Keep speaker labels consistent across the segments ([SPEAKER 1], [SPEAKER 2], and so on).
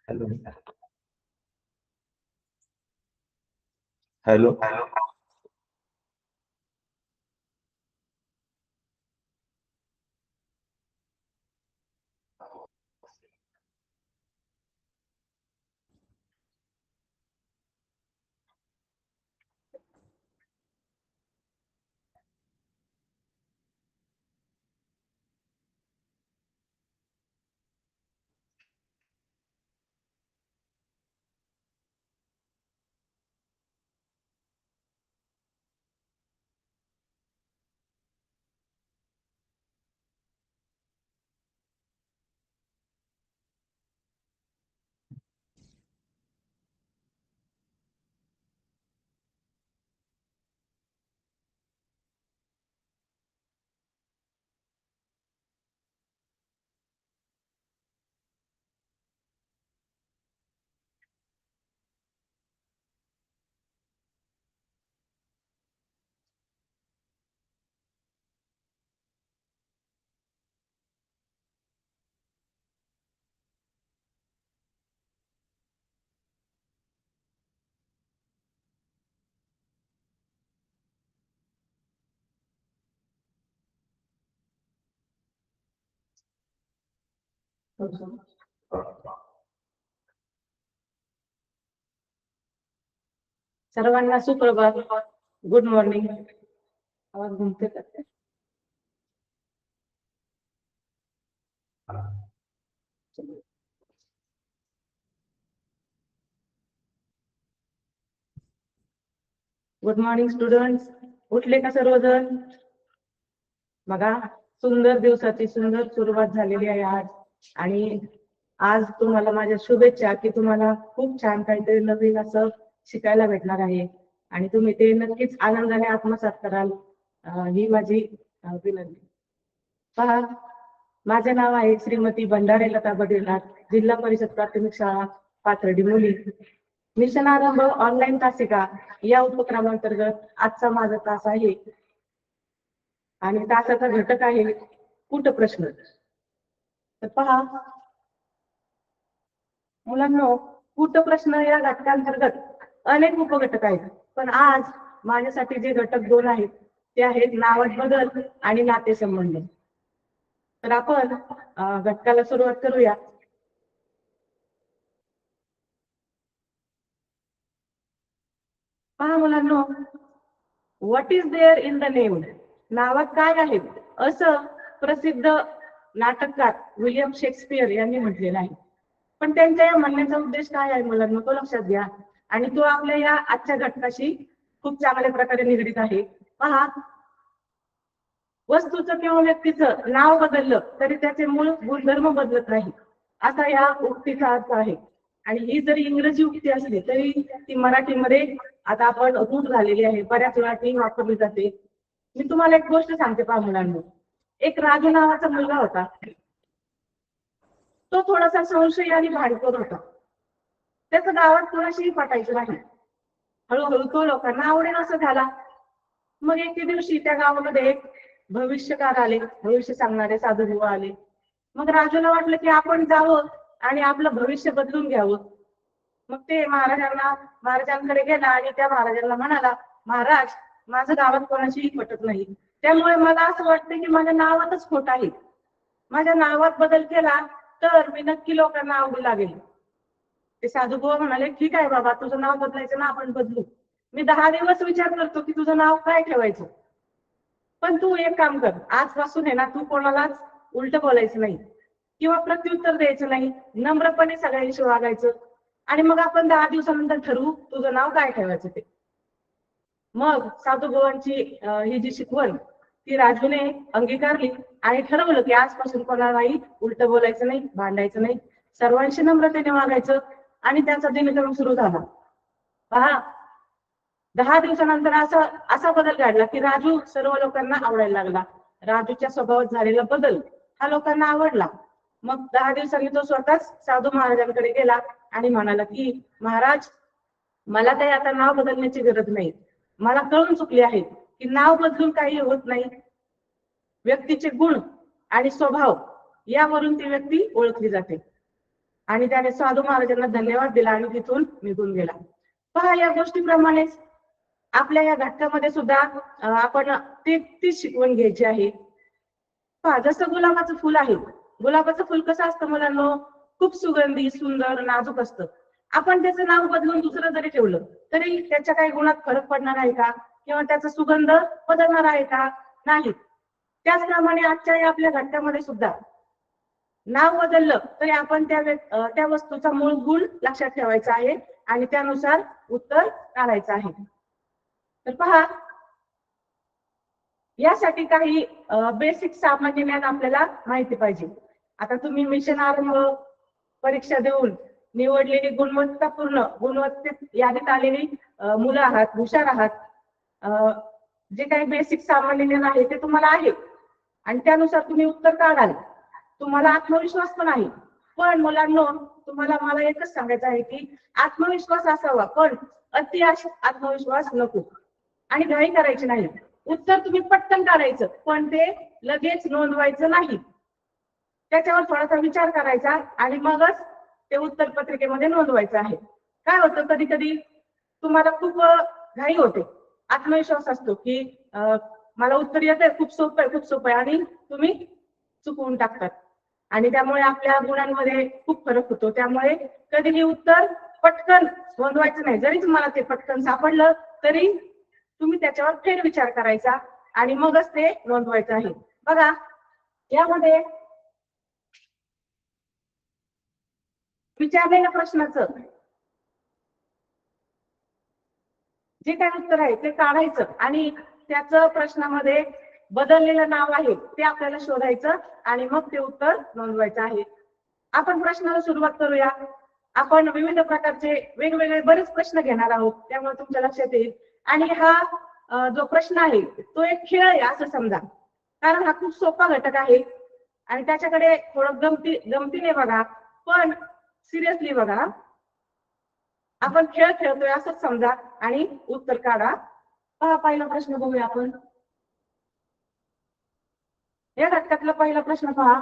[SPEAKER 1] Hello hello.
[SPEAKER 2] सर्वांना सुप्रभात. Good morning. आवाज घुमते करते. Good morning students. उठले का सर्वजण? बघा, सुंदर दिवसाची सुंदर सुरुवात झालेली आहे आज. आणि आज तुम्हाला माझ्या शुभेच्छा की तुम्हाला खूप छान काहीतरी नवीन असं शिकायला भेटणार आहे आणि तुम्ही ते नक्कीच आनंदाने आत्मसात कराल. ही माझी विनंती. पहा, माझे नाव आहे श्रीमती भंडारे लता बद्रीनाथ, जिल्हा परिषद प्राथमिक शाळा पाथर्डी मुली. मिशन आरंभ ऑनलाईन तासिका या उपक्रमांतर्गत आजचा माझा तास आहे आणि तासाचा घटक आहे कुट प्रश्न. तर पहा मुलांनो, कुट प्रश्न या घटकांतर्गत अनेक उपघटक आहेत, पण आज माझ्यासाठी जे घटक दोन आहेत ते आहेत नावात बदल आणि नातेसंबंध. तर आपण घटकाला सुरुवात करूया. पहा मुलांनो, what is there in the name? नावात काय आहे असं प्रसिद्ध नाटककार विलियम शेक्सपियर यांनी म्हटलेलं आहे. पण त्यांच्या या म्हणण्याचा उद्देश काय आहे मुलांनो, तो लक्षात घ्या आणि तो आपल्या या आजच्या घटकाशी खूप चांगल्या प्रकारे निगडीत आहे. पहा, वस्तूचं किंवा व्यक्तीचं नाव बदललं तरी त्याचे मूळ गुणधर्म बदलत नाही, असा या उक्तीचा अर्थ आहे. आणि ही जरी इंग्रजी उक्ती असली तरी ती मराठीमध्ये आता आपण रूढ झालेली आहे, बऱ्याच वेळा ती वापरली जाते. मी तुम्हाला एक गोष्ट सांगते पहा मुलांनो. एक राजू नावाचा मुलगा होता. तो थोडासा संशयी आणि भांडखोर होता. त्याचं गावात कोणाशीही पटायचं नाही. हळूहळू तो लोकांना आवडेल असं झाला. मग एके दिवशी त्या गावामध्ये एक भविष्यकार आले, भविष्य सांगणारे साधू बुवा आले. मग राजूला वाटलं की आपण जावं आणि आपलं भविष्य बदलून घ्यावं. मग ते महाराजांकडे गेला आणि त्या महाराजांना म्हणाला, महाराज, माझं गावात कोणाशीही पटत नाही, त्यामुळे मला असं वाटतं की माझ्या नावातच खोट आहे. माझ्या नावात बदल केला तर मी नक्की लोकांना आवडू लागेल. ते साधू बुवा म्हणाले, ठीक आहे बाबा, तुझं नाव बदलायचं ना, आपण बदलू. मी 10 दिवस विचार करतो की तुझं नाव काय ठेवायचं. पण तू एक काम कर, आजपासून आहे ना, तू कोणालाच उलट बोलायचं नाही किंवा प्रत्युत्तर द्यायचं नाही, नम्रपणे सगळ्यांशी वागायचं आणि मग आपण 10 दिवसानंतर ठरवू तुझं नाव काय ठेवायचं ते. मग साधू बुवांची ही जी शिकवण ती राजूने अंगीकारली आणि ठरवलं की आजपासून कोणालाही उलट बोलायचं नाही, भांडायचं नाही, सर्वांशी नम्रतेने वागायचं आणि त्याचा दिनक्रम सुरू झाला. पहा, 10 दिवसानंतर असा बदल घडला की राजू सर्व लोकांना आवडायला लागला. राजूच्या स्वभावात झालेला बदल हा लोकांना आवडला. मग 10 दिवसांनी तो स्वतःच साधू महाराजांकडे गेला आणि म्हणाला की महाराज, मला काही आता नाव बदलण्याची गरज नाही. मला कळून चुकले आहे की नाव बदलून काही होत नाही. व्यक्तीचे गुण आणि स्वभाव यावरून ती व्यक्ती ओळखली जाते. आणि त्याने साधू महाराजांना धन्यवाद दिला आणि तिथून निघून गेला. पहा, या गोष्टीप्रमाणेच आपल्या या घटकामध्ये सुद्धा आपण ती शिकवण घ्यायची आहे. पहा, जसं गुलाबाचं फुल आहे, गुलाबाचं फुल कसं असतं मुलांनो, खूप सुगंधी, सुंदर, नाजूक असतं. आपण त्याचं नाव बदलून दुसरं जरी ठेवलं तरी त्याच्या काही गुणात फरक पडणार आहे का, किंवा त्याचा सुगंध बदलणार आहे का? नाही. त्याचप्रमाणे आजच्या या आपल्या घटकामध्ये सुद्धा नाव बदललं तरी आपण त्या वस्तूचा मूळ गुण लक्षात ठेवायचा आहे आणि त्यानुसार उत्तर काढायचं आहे. तर पहा, यासाठी काही बेसिक सामान्य ज्ञान आपल्याला माहिती पाहिजे. आता तुम्ही मिशन आरंभ परीक्षा देऊन निवडलेली गुणवत्तेत यादीत आलेली मुलं आहात, हुशार आहात. जे काही बेसिक सामान्य ज्ञान आहे ते तुम्हाला आहे आणि त्यानुसार तुम्ही उत्तर काढाल. तुम्हाला आत्मविश्वास पण आहे. पण मुलांनो, तुम्हाला मला एकच सांगायचं आहे की आत्मविश्वास असावा, पण अति आत्मविश्वास नको आणि घाई करायची नाही. उत्तर तुम्ही पटकन काढायचं, पण ते लगेच नोंदवायचं नाही. त्याच्यावर थोडासा विचार करायचा आणि मगच ते उत्तर पत्रिकेमध्ये नोंदवायचं आहे. काय होतं, कधी कधी तुम्हाला खूप घाई होते, आत्मविश्वास असतो की मला उत्तर येतंय, खूप सोपं आहे आणि तुम्ही चुकवून टाकतात आणि त्यामुळे आपल्या गुणांमध्ये खूप फरक होतो. त्यामुळे कधीही उत्तर पटकन नोंदवायचं नाही. जरी तुम्हाला ते पटकन सापडलं तरी तुम्ही त्याच्यावर फेर विचार करायचा आणि मगच ते नोंदवायचं आहे. बघा, यामध्ये विचारलेल्या प्रश्नाचं जे काय उत्तर आहे ते काढायचं आणि त्याचं प्रश्नामध्ये बदललेलं नाव आहे ते आपल्याला शोधायचं आणि मग ते उत्तर नोंदवायचं आहे. आपण प्रश्नाला सुरुवात करूया. आपण विविध प्रकारचे वेगवेगळे बरेच प्रश्न घेणार आहोत, त्यामुळे तुमच्या लक्षात येईल. आणि हा जो प्रश्न आहे तो एक खेळ आहे असं समजा, कारण हा खूप सोपा घटक आहे आणि त्याच्याकडे थोडं गमतीने बघा, पण सिरियसली बघा. आपण खेळ खेळतोय असंच समजा आणि उत्तर काढा. पहा, पहिला प्रश्न बघूया आपण. या घटकातला पहिला प्रश्न पहा.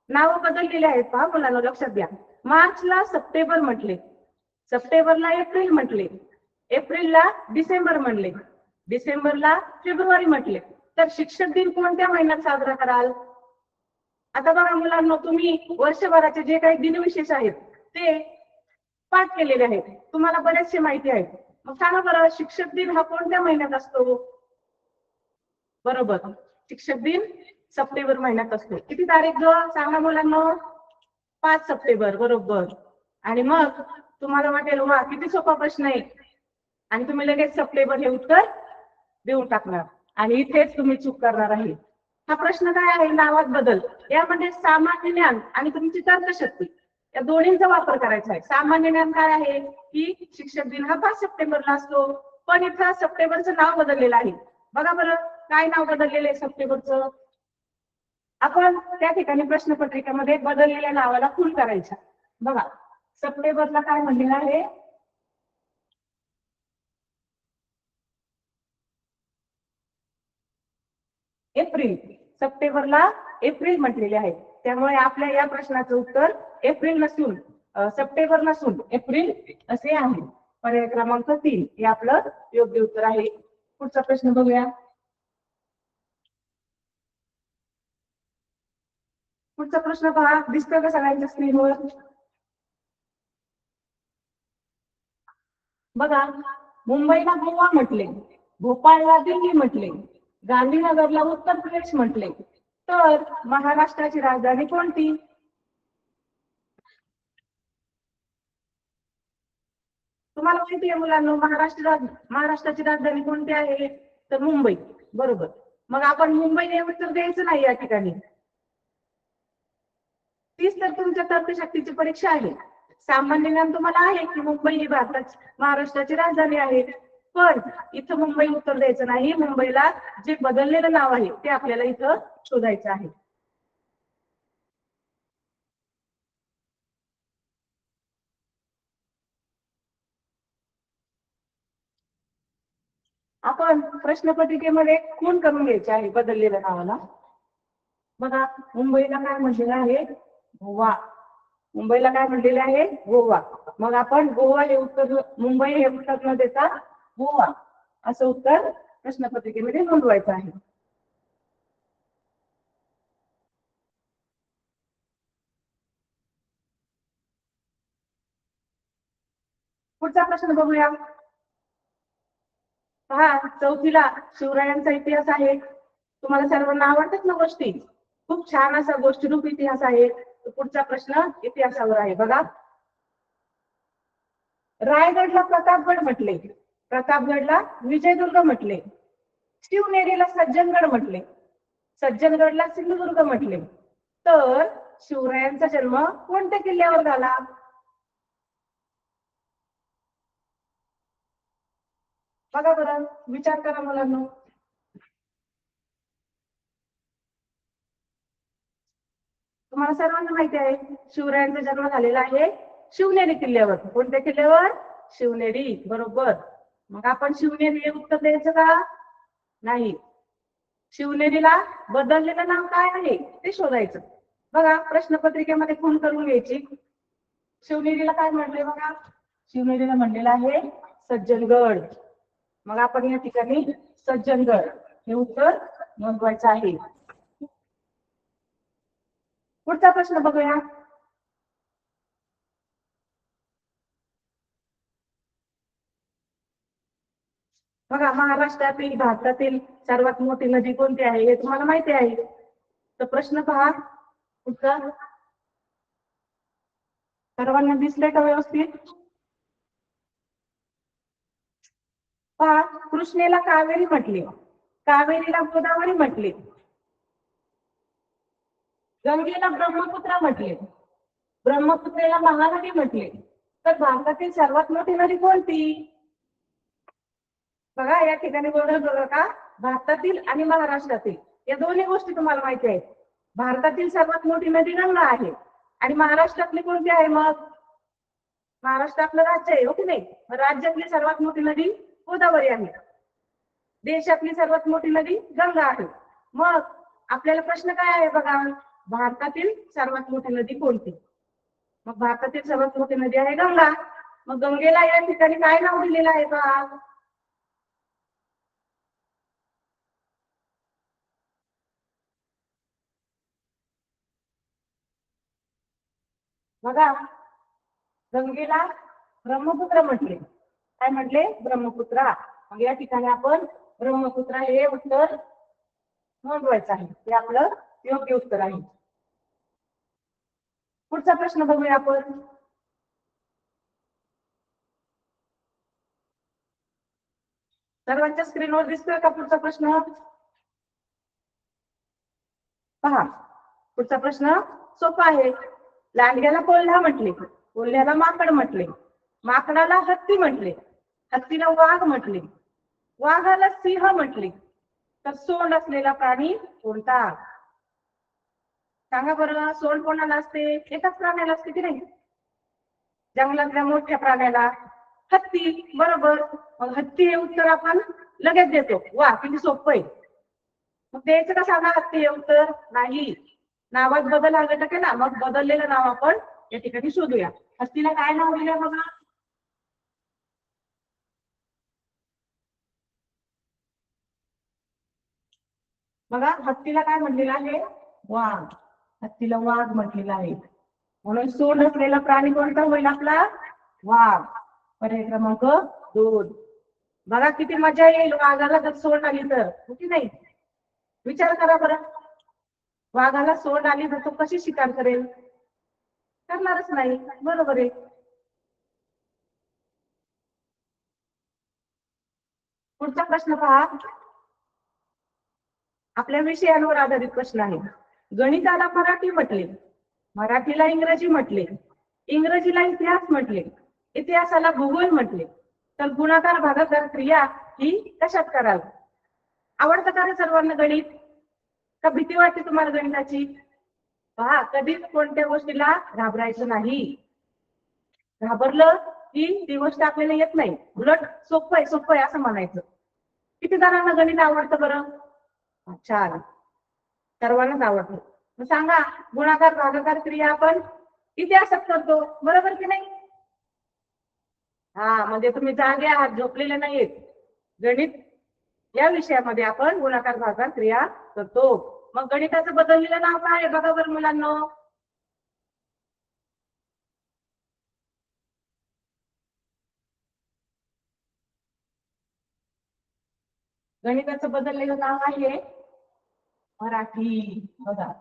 [SPEAKER 2] नाव बदललेले आहेत पहा मुलांना, लक्षात घ्या. मार्चला सप्टेंबर म्हटले, सप्टेंबरला एप्रिल म्हटले, एप्रिलला डिसेंबर म्हणले, डिसेंबरला फेब्रुवारी म्हटले. तर शिक्षक दिन कोणत्या महिन्यात साजरा कराल? आता बघा मुलांना, तुम्ही वर्षभराचे जे काही दिनविशेष आहेत ते पाठ केलेले आहेत, तुम्हाला बरेचसे माहिती आहेत. मग सांगा बरं, शिक्षक दिन हा कोणत्या महिन्यात असतो? बरोबर, शिक्षक दिन सप्टेंबर महिन्यात असतो. किती तारीख ग सांगा मुलांना? 5 सप्टेंबर, बरोबर. आणि मग तुम्हाला वाटेल वा किती सोपा प्रश्न आहे आणि तुम्ही लगेच सप्टेंबर हे उत्तर देऊन टाकणार आणि इथेच तुम्ही चूक करणार आहे. हा प्रश्न काय आहे? नावात बदल. यामध्ये सामान्य ज्ञान आणि तुमची तर्कशक्ती या दोन्हींचा वापर करायचा आहे. सामान्य ज्ञान काय आहे की शिक्षक दिन हा 5 सप्टेंबरला असतो, पण इथं सप्टेंबरचं नाव बदललेलं आहे. बघा बरं, काय नाव बदललेलं आहे सप्टेंबरचं? आपण त्या ठिकाणी प्रश्नपत्रिकेमध्ये बदललेल्या नावाला खूण करायचा. बघा, सप्टेंबरला काय म्हणलेलं आहे? एप्रिल. सप्टेंबरला एप्रिल म्हटलेले आहे. त्यामुळे आपल्या या प्रश्नाचं उत्तर एप्रिल नसून सप्टेंबर नसून एप्रिल असे आहे. पर्याय क्रमांक 3 हे आपलं योग्य उत्तर आहे. पुढचा प्रश्न बघूया. पुढचा प्रश्न पहा, दिसतोय का सगळ्यांच्या स्क्रीनवर? बघा, मुंबईला गोवा म्हटले, भोपाळला दिल्ली म्हटले, गांधीनगरला उत्तर प्रदेश म्हटले, तर महाराष्ट्राची राजधानी कोणती? तुम्हाला माहिती आहे मुलांना, महाराष्ट्राची राजधानी कोणती आहे? तर मुंबई. बरोबर. मग आपण मुंबई हे उत्तर द्यायचं नाही या ठिकाणी. तीच तर तुमच्या तर्कशक्तीची परीक्षा आहे. सामान्य ज्ञान तुम्हाला आहे की मुंबई ही महाराष्ट्राची राजधानी आहे, पण इथं मुंबई उत्तर द्यायचं नाही. मुंबईला जे बदललेलं नाव आहे ते आपल्याला इथं शोधायचं आहे. आपण प्रश्नपत्रिकेमध्ये खूण करून घ्यायचे आहे बदललेल्या नावाला. बघा मुंबईला काय म्हटलेलं आहे? गोवा. मुंबईला काय म्हटलेलं आहे? गोवा. मग आपण गोवा हे उत्तर, मुंबई हे उत्तर न देता गोवा असं उत्तर प्रश्नपत्रिकेमध्ये नोंदवायचं आहे. पुढचा प्रश्न बघूया. पहा चौथीला शिवरायांचा इतिहास आहे. तुम्हाला सर्वांना आवडतात ना गोष्टी? खूप छान असा गोष्टीरूप इतिहास आहे. पुढचा प्रश्न इतिहासावर आहे. बघा रायगडला प्रतापगड म्हटले, प्रतापगडला विजयदुर्ग म्हटले, शिवनेरीला सज्जनगड म्हटले, सज्जनगडला सिंधुदुर्ग म्हटले. तर शिवरायांचा जन्म कोणत्या किल्ल्यावर झाला? बघा बरं, विचार करा मुलांनो. तुम्हाला सर्वांना माहिती आहे शिवरायांचा जन्म झालेला आहे शिवनेरी किल्ल्यावर. कोणत्या किल्ल्यावर? शिवनेरी. बरोबर. मग आपण शिवनेरी हे उत्तर द्यायचं का? नाही. शिवनेरीला बदललेलं नाव काय आहे ते शोधायचं. बघा प्रश्नपत्रिकेमध्ये खूण करून घ्यायची. शिवनेरीला काय म्हटले? बघा शिवनेरीला म्हणलेलं आहे सज्जनगड. मग आपण या ठिकाणी सज्जनगड हे उत्तर नोंदवायचं आहे. पुढचा प्रश्न बघूया. बघा महाराष्ट्रातील, भारतातील सर्वात मोठी नदी कोणती आहे हे तुम्हाला माहिती आहे. तर प्रश्न पहा उत्तर सर्वांना दिसले का व्यवस्थित? पहा कृष्णेला कावेरी म्हटले, कावेरीला गोदावरी म्हटले, गंगेला ब्रह्मपुत्रा म्हटले, ब्रह्मपुत्रेला महानदी म्हटले. तर भारतातील सर्वात मोठी नदी कोणती? बघा या ठिकाणी बघा का भारतातील आणि महाराष्ट्रातील या दोन्ही गोष्टी तुम्हाला माहिती आहेत. भारतातील सर्वात मोठी नदी गंगा आहे आणि महाराष्ट्रातली कोणती आहे? मग महाराष्ट्र आपलं राज्य आहे हो की नाही? राज्यातली सर्वात मोठी नदी गोदावरी आहे. देशातली सर्वात मोठी नदी गंगा आहे. मग आपल्याला प्रश्न काय आहे? बघा भारतातील सर्वात मोठी नदी कोणती? मग भारतातील सर्वात मोठी नदी आहे गंगा. मग गंगेला या ठिकाणी काय नाव दिलेलं आहे बघा? बघा गंगेला ब्रह्मपुत्र म्हटले. काय म्हटले? ब्रह्मपुत्रा. मग या ठिकाणी आपण ब्रह्मपुत्रा हे उत्तर नोंदवायचं आहे. ते आपलं योग्य उत्तर आहे. पुढचा प्रश्न बघूया आपण. सर्वांच्या स्क्रीनवर दिसतोय का पुढचा प्रश्न? पहा पुढचा प्रश्न सोपा आहे. लांडग्याला कोल्हा म्हटले, कोल्ह्याला माकड म्हटले, माकडाला हत्ती म्हटले, हत्तीला वाघ म्हटले, वाघाला सिंह म्हटले. तर सोंड असलेला प्राणी कोणता? सांगा बरं. सोंड कोणाला असते? एकाच प्राण्याला असते की नाही? जंगलातल्या मोठ्या प्राण्याला. हत्ती. बरोबर. मग हत्ती हे उत्तर आपण लगेच देतो. वा किती सोपं आहे. मग द्यायचं का सांगा हत्ती हे उत्तर? नाही. नावात बदल हा घटक आहे ना, मग बदललेलं नाव आपण या ठिकाणी शोधूया. हत्तीला काय नाव दिलं बघा? बघा हत्तीला काय म्हटलेलं आहे? वाघ. हत्तीला वाघ म्हटलेला आहे. म्हणून सोंड असलेला प्राणी कोणता होईल आपला? वाघ. पर्याय क्रमांक 2. बघा किती मजा येईल वाघाला जर सोंड आली तर, हो की नाही? विचार करा बरं. वाघाला सोंड आली तर तो कशी शिकार करेल? करणारच नाही. बरोबर आहे. पुढचा प्रश्न पहा. आपल्या विषयांवर आधारित प्रश्न आहे. गणिताला मराठी म्हटले, मराठीला इंग्रजी म्हटले, इंग्रजीला इतिहास म्हटले, इतिहासाला भूगोल म्हटले. तर गुणाकार भागाकार क्रिया ही कशात कराल? आवडतं का रे सर्वांना गणित? का भीती वाटते तुम्हाला गणिताची? पहा कधीच कोणत्या गोष्टीला घाबरायचं नाही. घाबरलं की ती गोष्ट आपल्याला येत नाही. उलट सोपं आहे सोपं आहे असं म्हणायचं. किती जणांना गणित आवडतं बरं? छान. सर्वांनाच आवडतो. मग सांगा, गुणाकार भागाकार क्रिया आपण इतिहासात करतो, बरोबर की नाही? हा, म्हणजे तुम्ही जागे आहात, झोपलेले नाहीत. गणित या विषयामध्ये आपण गुणाकार भागाकार क्रिया करतो. मग गणिताचं बदललेलं नाव काय आहे बघा बरं मुलांना. गणिताचं बदललेलं नाव आहे मराठी. बघा,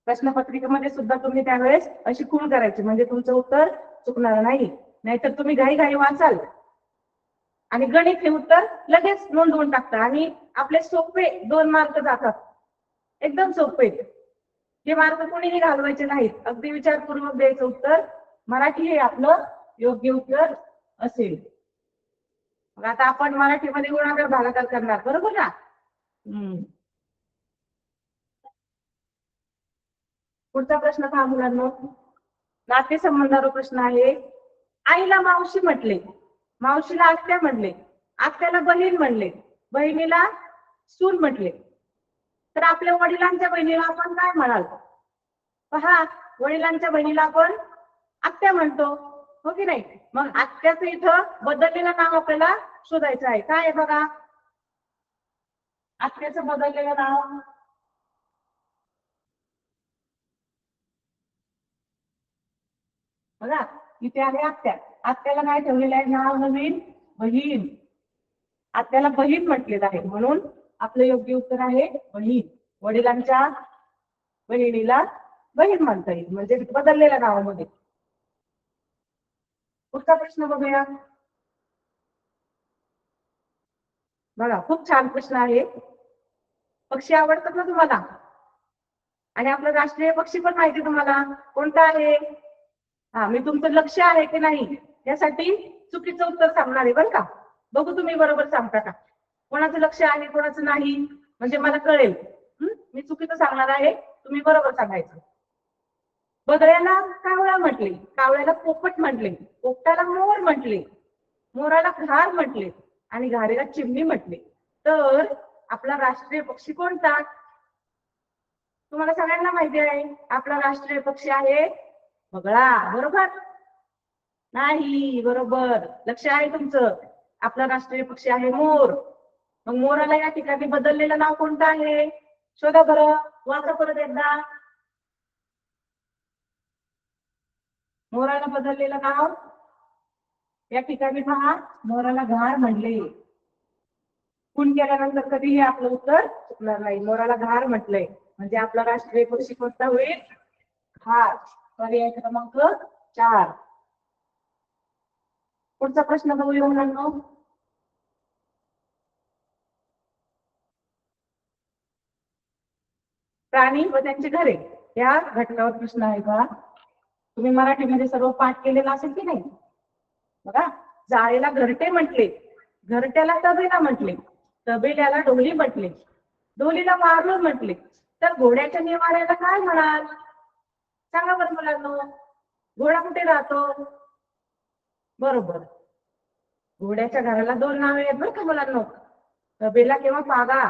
[SPEAKER 2] प्रश्नपत्रिकेमध्ये सुद्धा तुम्ही त्यावेळेस अशी खूण करायची, म्हणजे तुमचं उत्तर चुकणार नाही. नाहीतर तुम्ही घाई घाई वाचाल आणि गणित हे उत्तर लगेच नोंदवून टाकता आणि आपले सोपे 2 मार्क जातात. एकदम सोपे, हे मार्क कोणीही घालवायचे नाहीत. अगदी विचारपूर्वक द्यायचं उत्तर. मराठी हे आपलं योग्य उत्तर असेल. मग आता आपण मराठीमध्ये गुणाकार भागाकार करणार, बरोबर ना? पुढचा प्रश्न पहा मुलांनो. नातेसंबंधावर प्रश्न आहे. आईला मावशी म्हटले, मावशीला आत्या म्हणले, आत्याला बहीण म्हणले, बहिणीला सून म्हटले, तर आपल्या वडिलांच्या बहिणीला आपण काय म्हणाल? पहा, वडिलांच्या बहिणीला आपण आत्या म्हणतो, हो की नाही? मग आत्याचं इथं बदललेलं नाव आपल्याला शोधायचं आहे. काय आहे बघा, आत्याचं बदललेलं नाव. बघा, इथे आहे आत्या. आत्याला काय ठेवलेलं आहे नाव नवीन? बहीण. आत्याला बहीण म्हटलेलं आहे, म्हणून आपलं योग्य उत्तर आहे बहीण. वडिलांच्या बहिणीला बहीण म्हणता येईल, म्हणजे बदललेल्या नावामध्ये. पुढचा प्रश्न बघूया. बघा, खूप छान प्रश्न आहे. पक्षी आवडतात ना तुम्हाला? आणि आपला राष्ट्रीय पक्षी पण माहिती तुम्हाला कोणता आहे? हा, मी तुमचं लक्ष आहे की नाही यासाठी चुकीचं उत्तर सांगणार आहे बरं का. बघू तुम्ही बरोबर सांगता का, कोणाचं लक्ष आहे कोणाचं नाही, म्हणजे मला कळेल. मी चुकीचं सांगणार आहे, तुम्ही बरोबर सांगायचं. बगळ्याला कावळा म्हटले, कावळ्याला पोपट म्हटले, पोपटाला मोर म्हटले, मोराला घार म्हटले आणि घारेला चिमणी म्हटले. तर आपला राष्ट्रीय पक्षी कोणता? तुम्हाला सगळ्यांना माहिती आहे, आपला राष्ट्रीय पक्षी आहे बगळा. बरोबर नाही? बरोबर, लक्ष आहे तुमचं. आपला राष्ट्रीय पक्षी आहे मोर. मग मोराला या ठिकाणी बदललेलं नाव कोणतं आहे? शोधा बरं, वाचा परत एकदा. मोराला बदललेलं नाव या ठिकाणी पहा, मोराला घार म्हणले. खून केल्यानंतर कधीही आपलं उत्तर चुकणार नाही. मोराला घार म्हटलंय, म्हणजे आपला राष्ट्रीय पक्षी कोणता होईल? घार. पर्याय क्रमांक 4. पुढचा प्रश्न बघूया मुलांनो. प्राणी व त्यांची घरे या घटकावर प्रश्न आहे का? तुम्ही मराठीमध्ये सर्व पाठ केलेला असेल की नाही? बघा, जाळेला घरटे म्हटले, घरट्याला तबेला म्हटले, तबेल्याला ढोली म्हटले, ढोलीला वारुळ म्हटले, तर घोड्याच्या निवाऱ्याला काय म्हणाल? सांगा बरं मुलांनो, घोडा कुठे राहतो? बरोबर, घोड्याच्या घराला 2 नावे आहेत बरं का मुलांनो, तबेला किंवा पागा.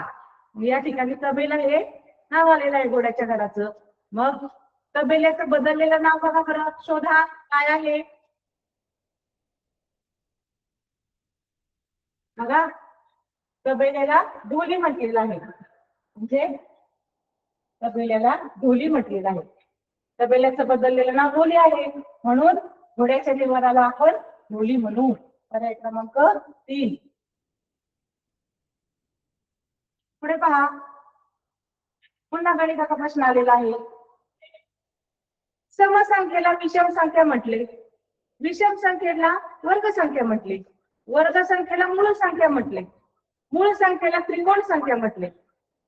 [SPEAKER 2] या ठिकाणी तबेला हे नाव आलेलं आहे घोड्याच्या घराचं. मग तबेल्याचं बदललेलं नाव बघा बरं, शोधा काय आहे. बघा, तबेल्याला ढोली म्हटलेलं आहे, म्हणजे तबेल्याला ढोली म्हटलेलं आहे. तबेल्याचं बदललेलं नाव ढोली आहे, म्हणून घोड्याच्या निवाराला आपण ढोली म्हणू. पर्याय क्रमांक 3. पुढे पहा, पुन्हा गणिताचा प्रश्न आलेला आहे. समसंख्येला विषम संख्या म्हटले, विषम संख्येला वर्ग संख्या म्हटले, वर्ग संख्येला मूळ संख्या म्हटले, मूळ संख्येला त्रिकोण संख्या म्हटले.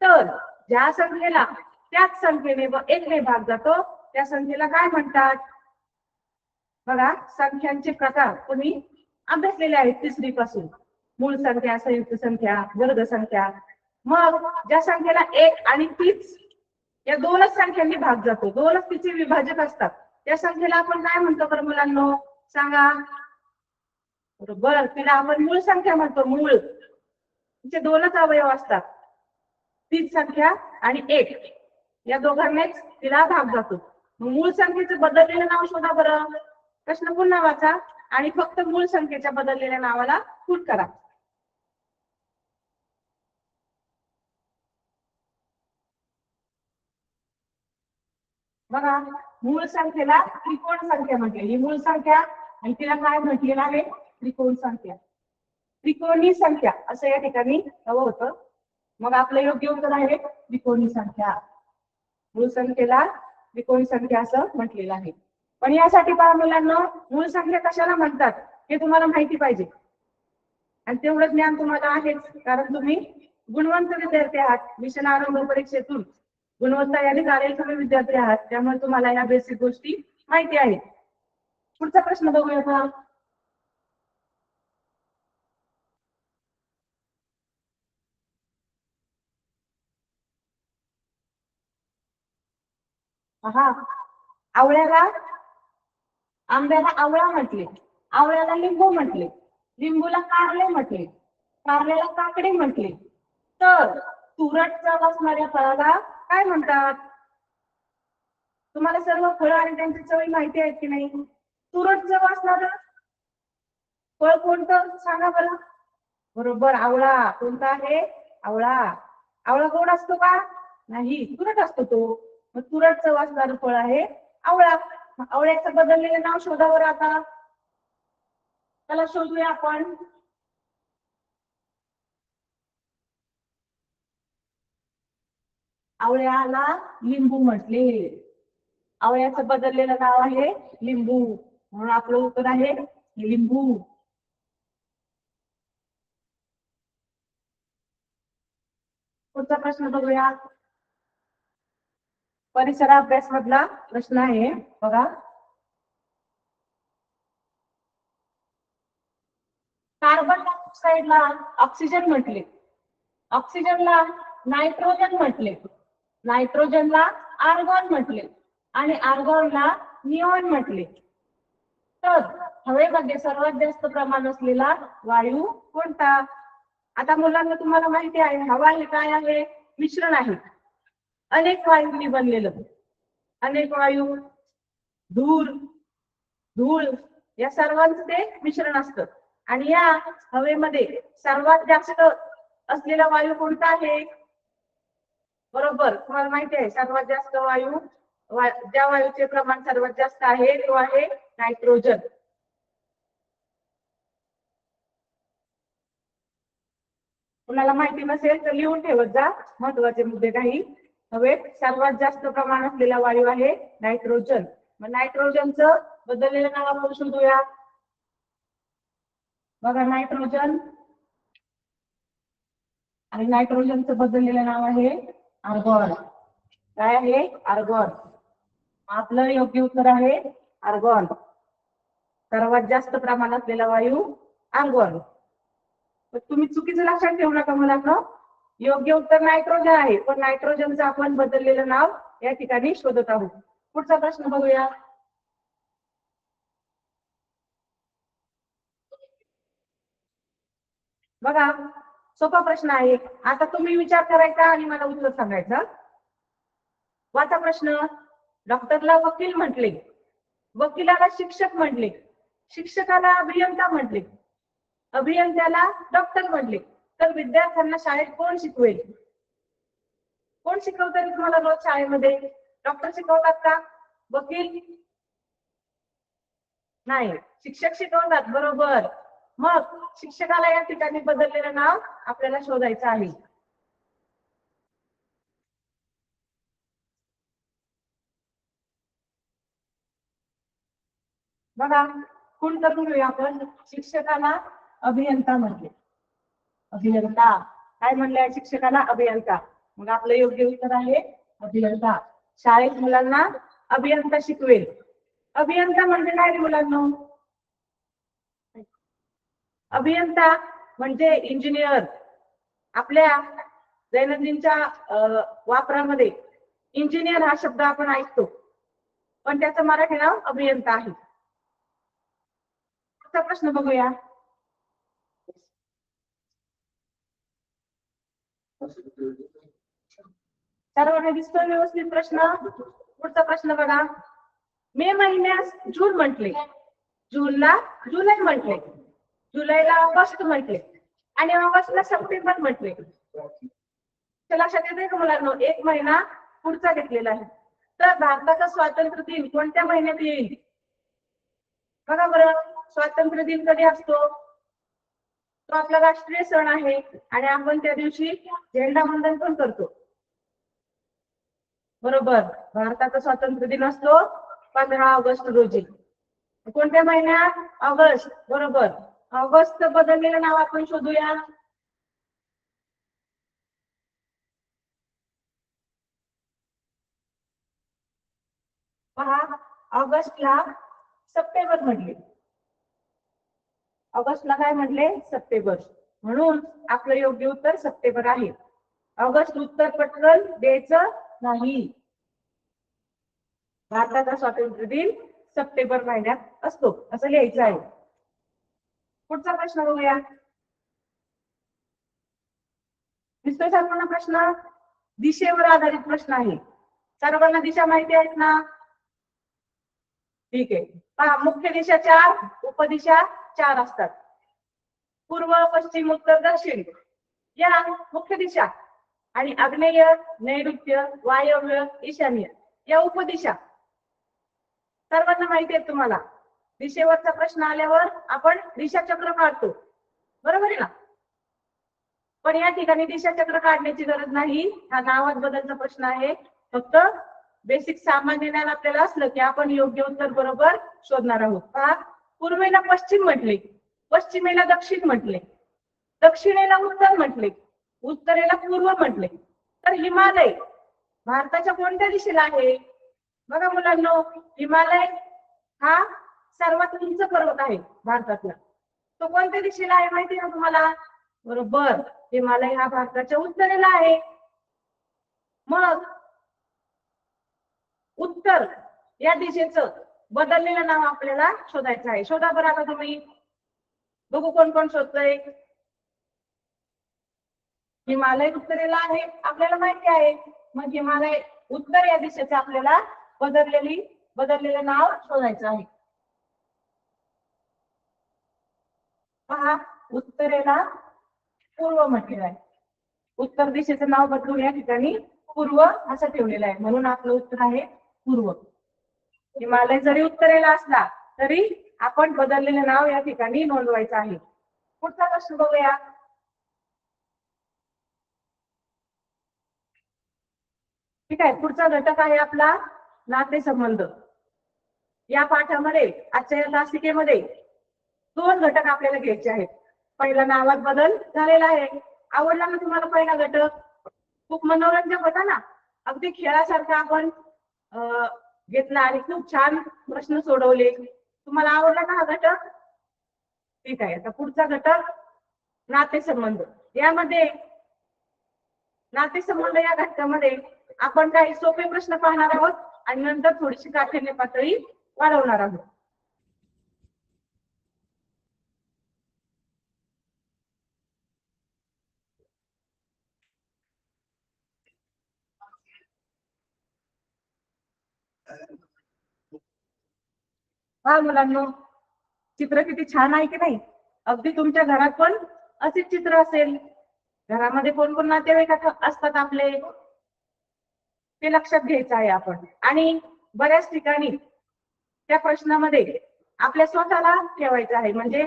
[SPEAKER 2] तर ज्या संख्येला त्याच संख्येने व 1 ने भाग जातो त्या संख्येला काय म्हणतात? बघा, संख्यांचे प्रकार तुम्ही अभ्यासलेले आहेत 3री पासून. मूळ संख्या, संयुक्त संख्या, वर्ग संख्या. मग ज्या संख्येला 1 आणि तीच या 2च संख्यांनी भाग जातो, 2च तिचे विभाजक असतात, त्या संख्येला आपण काय म्हणतो बरं मुलांनो? सांगा. बरोबर, तिला आपण मूळ संख्या म्हणतो. मूळ, तिचे 2च अवयव असतात. तीच संख्या आणि 1 या दोघांनाच तिला भाग जातो. मूळ संख्येचं बदललेलं नाव शोधा बरं. प्रश्न पुन्हा वाचा आणि फक्त मूळ संख्येच्या बदललेल्या नावाला फूट करा. बघा, मूळ संख्येला त्रिकोण संख्या म्हटली. ही मूळ संख्या आणि तिला काय म्हटलेलं आहे? त्रिकोण संख्या, त्रिकोणी संख्या असं या ठिकाणी हवं होतं. मग आपलं योग्य उत्तर आहे त्रिकोणी संख्या. मूळ संख्येला त्रिकोणी संख्या असं म्हटलेलं आहे. पण यासाठी पहा मुलांना, मूळ संख्या कशाला म्हणतात हे तुम्हाला माहिती पाहिजे. आणि तेवढं ज्ञान तुम्हाला आहेच, कारण तुम्ही गुणवंत विद्यार्थी आहात. मिशन आरंभ परीक्षेतून गुणवत्ता याने कार्यक्षम विद्यार्थी आहात, त्यामुळे तुम्हाला या बेसिक गोष्टी माहिती आहेत. पुढचा प्रश्न बघूया का. हा, आंब्याला आवळा म्हटले, आवळ्याला लिंबू म्हटले, लिंबूला कारले म्हटले, कारल्याला काकडी म्हटले, तर तुरट चव असणाऱ्या फळाला काय म्हणतात? तुम्हाला सर्व फळं आणि त्यांची चव माहिती आहेत की नाही? तुरट चव असणार फळ कोणतं सांगा बरं. बरोबर, आवळा. कोणता आहे? आवळा. आवळा गोड असतो का? नाही, तुरट असतो तो. मग तुरट चव असणारं फळ आहे आवळा. आवळ्याचं बदललेलं नाव शोधा बरं आता. त्याला शोधूया आपण. आवळ्याला लिंबू म्हटले. आवळ्याचं बदललेलं नाव आहे लिंबू, म्हणून आपलं उत्तर आहे लिंबू. पुढचा प्रश्न बघूया. परिसर अभ्यास मधला प्रश्न आहे बघा. कार्बन डायऑक्साईडला ऑक्सिजन म्हटले, ऑक्सिजनला नायट्रोजन म्हटले, नायट्रोजनला आर्गॉन म्हटले आणि आर्गॉनला निऑन म्हटले. तर हवेमध्ये सर्वात जास्त प्रमाण असलेला वायू कोणता? आता मुलांना तुम्हाला माहिती आहे, हवा हे काय आहे? मिश्रण आहे अनेक वायूंनी बनलेलं. अनेक वायू, धूर, धूळ या सर्वांचं ते मिश्रण असतं. आणि या हवेमध्ये सर्वात जास्त असलेला वायू कोणता आहे? बरोबर, तुम्हाला माहिती आहे सर्वात जास्त वायू, ज्या वायूचे प्रमाण सर्वात जास्त आहे तो आहे नायट्रोजन. कुणाला माहिती नसेल तर लिहून ठेवत जा महत्वाचे मुद्दे काही. हवेत सर्वात जास्त प्रमाण असलेला वायू आहे नायट्रोजन. मग नायट्रोजनचं बदललेलं नाव आपण शोधूया. बघा, नायट्रोजन आणि नायट्रोजनचं बदललेलं नाव आहे आर्गॉन. काय आहे? आर्गॉन. आपलं योग्य उत्तर आहे आर्गॉन. सर्वात जास्त प्रमाण असलेला वायू आर्गॉन. तुम्ही चुकीचं लक्षात ठेवू नका मुलांना. योग्य उत्तर नायट्रोजन आहे, पण नायट्रोजनचं आपण बदललेलं नाव या ठिकाणी शोधत आहोत. पुढचा प्रश्न बघूया. बघा, सोपा प्रश्न आहे. आता तुम्ही विचार करायचा आणि मला उत्तर सांगायचं. वाचा प्रश्न. डॉक्टरला वकील म्हटले, वकिलाला शिक्षक म्हटले, शिक्षकाला अभियंता म्हटले, अभियंत्याला डॉक्टर म्हटले, तर विद्यार्थ्यांना शाळेत कोण शिकवेल? कोण शिकवतात तुम्हाला रोज शाळेमध्ये? डॉक्टर शिकवतात का? वकील नाही, शिक्षक शिकवतात. बरोबर. मग शिक्षकाला या ठिकाणी बदललेलं नाव आपल्याला शोधायचं आहे. बघा, कोण करून घेऊया आपण. शिक्षकाला अभियंता म्हटले, अभियंता. काय म्हणले? शिक्षकाला अभियंता. मग आपलं योग्य उत्तर आहे अभियंता. शाळेत मुलांना अभियंता शिकवेल. अभियंता म्हणजे काय मुलांना? अभियंता म्हणजे इंजिनियर. आपल्या दैनंदिनच्या वापरामध्ये इंजिनियर हा शब्द आपण ऐकतो, पण त्याचं मराठी नाव अभियंता आहे. पुढचा प्रश्न बघूया. सर्वांना दिसतोय व्यवस्थित प्रश्न? पुढचा प्रश्न बघा. मे महिन्यास जून म्हटले, जूनला जुलै म्हटले, जुलैला ऑगस्ट म्हटले आणि ऑगस्टला सप्टेंबर म्हटले. लक्षात येते का मुलांनो? एक महिना पुढचा घेतलेला आहे. तर भारताचा स्वातंत्र्य दिन कोणत्या महिन्यात येईल बघा बरं. स्वातंत्र्य दिन कधी असतो? तो आपला राष्ट्रीय सण आहे आणि आपण त्या दिवशी झेंडावंदन पण करतो. बरोबर. भारताचा स्वातंत्र्य दिन असतो 15 ऑगस्ट रोजी. कोणत्या महिन्यात? ऑगस्ट. बरोबर. ऑगस्ट बदललेलं नाव आपण शोधूया. पहा, ऑगस्टला सप्टेंबर म्हटले. ऑगस्टला काय म्हटले? सप्टेंबर. म्हणून आपलं योग्य उत्तर सप्टेंबर आहे. ऑगस्ट उत्तर पटकन द्यायचं नाही. भारताचा स्वातंत्र्य दिन सप्टेंबर महिन्यात असतो असं लिहायचं आहे. पुढचा प्रश्न बघूया. दिसतोय सर्वांना प्रश्न? दिशेवर आधारित प्रश्न आहे. सर्वांना दिशा माहिती आहेत ना? ठीक आहे. पहा, मुख्य दिशा 4, उपदिशा 4 असतात. पूर्व, पश्चिम, उत्तर, दक्षिण या मुख्य दिशा आणि आग्नेय, नैऋत्य, वायव्य, ईशान्य या उपदिशा. सर्वांना माहिती आहे तुम्हाला. दिशेवरचा प्रश्न आल्यावर आपण दिशाचक्र काढतो, बरोबर आहे ना? पण या ठिकाणी दिशाचक्र काढण्याची गरज नाही. हा नावात बदलचा प्रश्न आहे. फक्त बेसिक सामान्य ज्ञान आपल्याला असलं की आपण योग्य उत्तर बरोबर शोधणार आहोत. पहा, पूर्वेला पश्चिम म्हटले, पश्चिमेला दक्षिण म्हटले, दक्षिणेला उत्तर म्हटले, उत्तरेला पूर्व म्हटले. तर हिमालय भारताच्या कोणत्या दिशेला आहे? बघा मुलांनो, हिमालय हा सर्वात उंच पर्वत आहे भारतातला. तो कोणत्या दिशेला आहे माहिती आहे ना तुम्हाला? बरोबर. हिमालय हा भारताच्या उत्तरेला आहे. मग उत्तर या दिशेचं बदललेलं नाव आपल्याला शोधायचं आहे. शोधा बरं आता तुम्ही. बघू कोण कोण शोधतंय. हिमालय उत्तरेला आहे आपल्याला माहिती आहे. मग हिमालय उत्तर या दिशेचं आपल्याला बदललेलं नाव शोधायचं आहे. पहा, उत्तरेला पूर्व म्हटलेलं आहे. उत्तर दिशेचं नाव बदलून या ठिकाणी पूर्व असं ठेवलेलं आहे. म्हणून आपलं उत्तर आहे पूर्व. हिमालय जरी उत्तरेला असला तरी आपण बदललेलं नाव या ठिकाणी नोंदवायचं आहे. पुढचा प्रश्न बघूया. ठीक आहे. पुढचा घटक आहे आपला नातेसंबंध. या पाठामध्ये आजच्या या तासिकेमध्ये 2 घटक आपल्याला घ्यायचे आहेत. पहिला नावात बदल झालेला आहे. आवडला ना तुम्हाला पहिला घटक? खूप मनोरंजक होता ना? अगदी खेळासारखा आपण घेतला आणि खूप छान प्रश्न सोडवले. तुम्हाला आवडला का हा घटक? ठीक आहे. आता पुढचा घटक नातेसंबंध. यामध्ये नातेसंबंध या घटकामध्ये आपण काही सोपे प्रश्न पाहणार आहोत आणि नंतर थोडीशी काठीण्य पातळी वाढवणार आहोत. हा मुलांनो, चित्र किती छान आहे की नाही? अगदी तुमच्या घरात पण असेच चित्र असेल. घरामध्ये कोण कोण नातेवाईक असतात आपले ते लक्षात घ्यायचं आहे आपण. आणि बऱ्याच ठिकाणी त्या प्रश्नामध्ये आपल्या स्वतःला ठेवायचं आहे. म्हणजे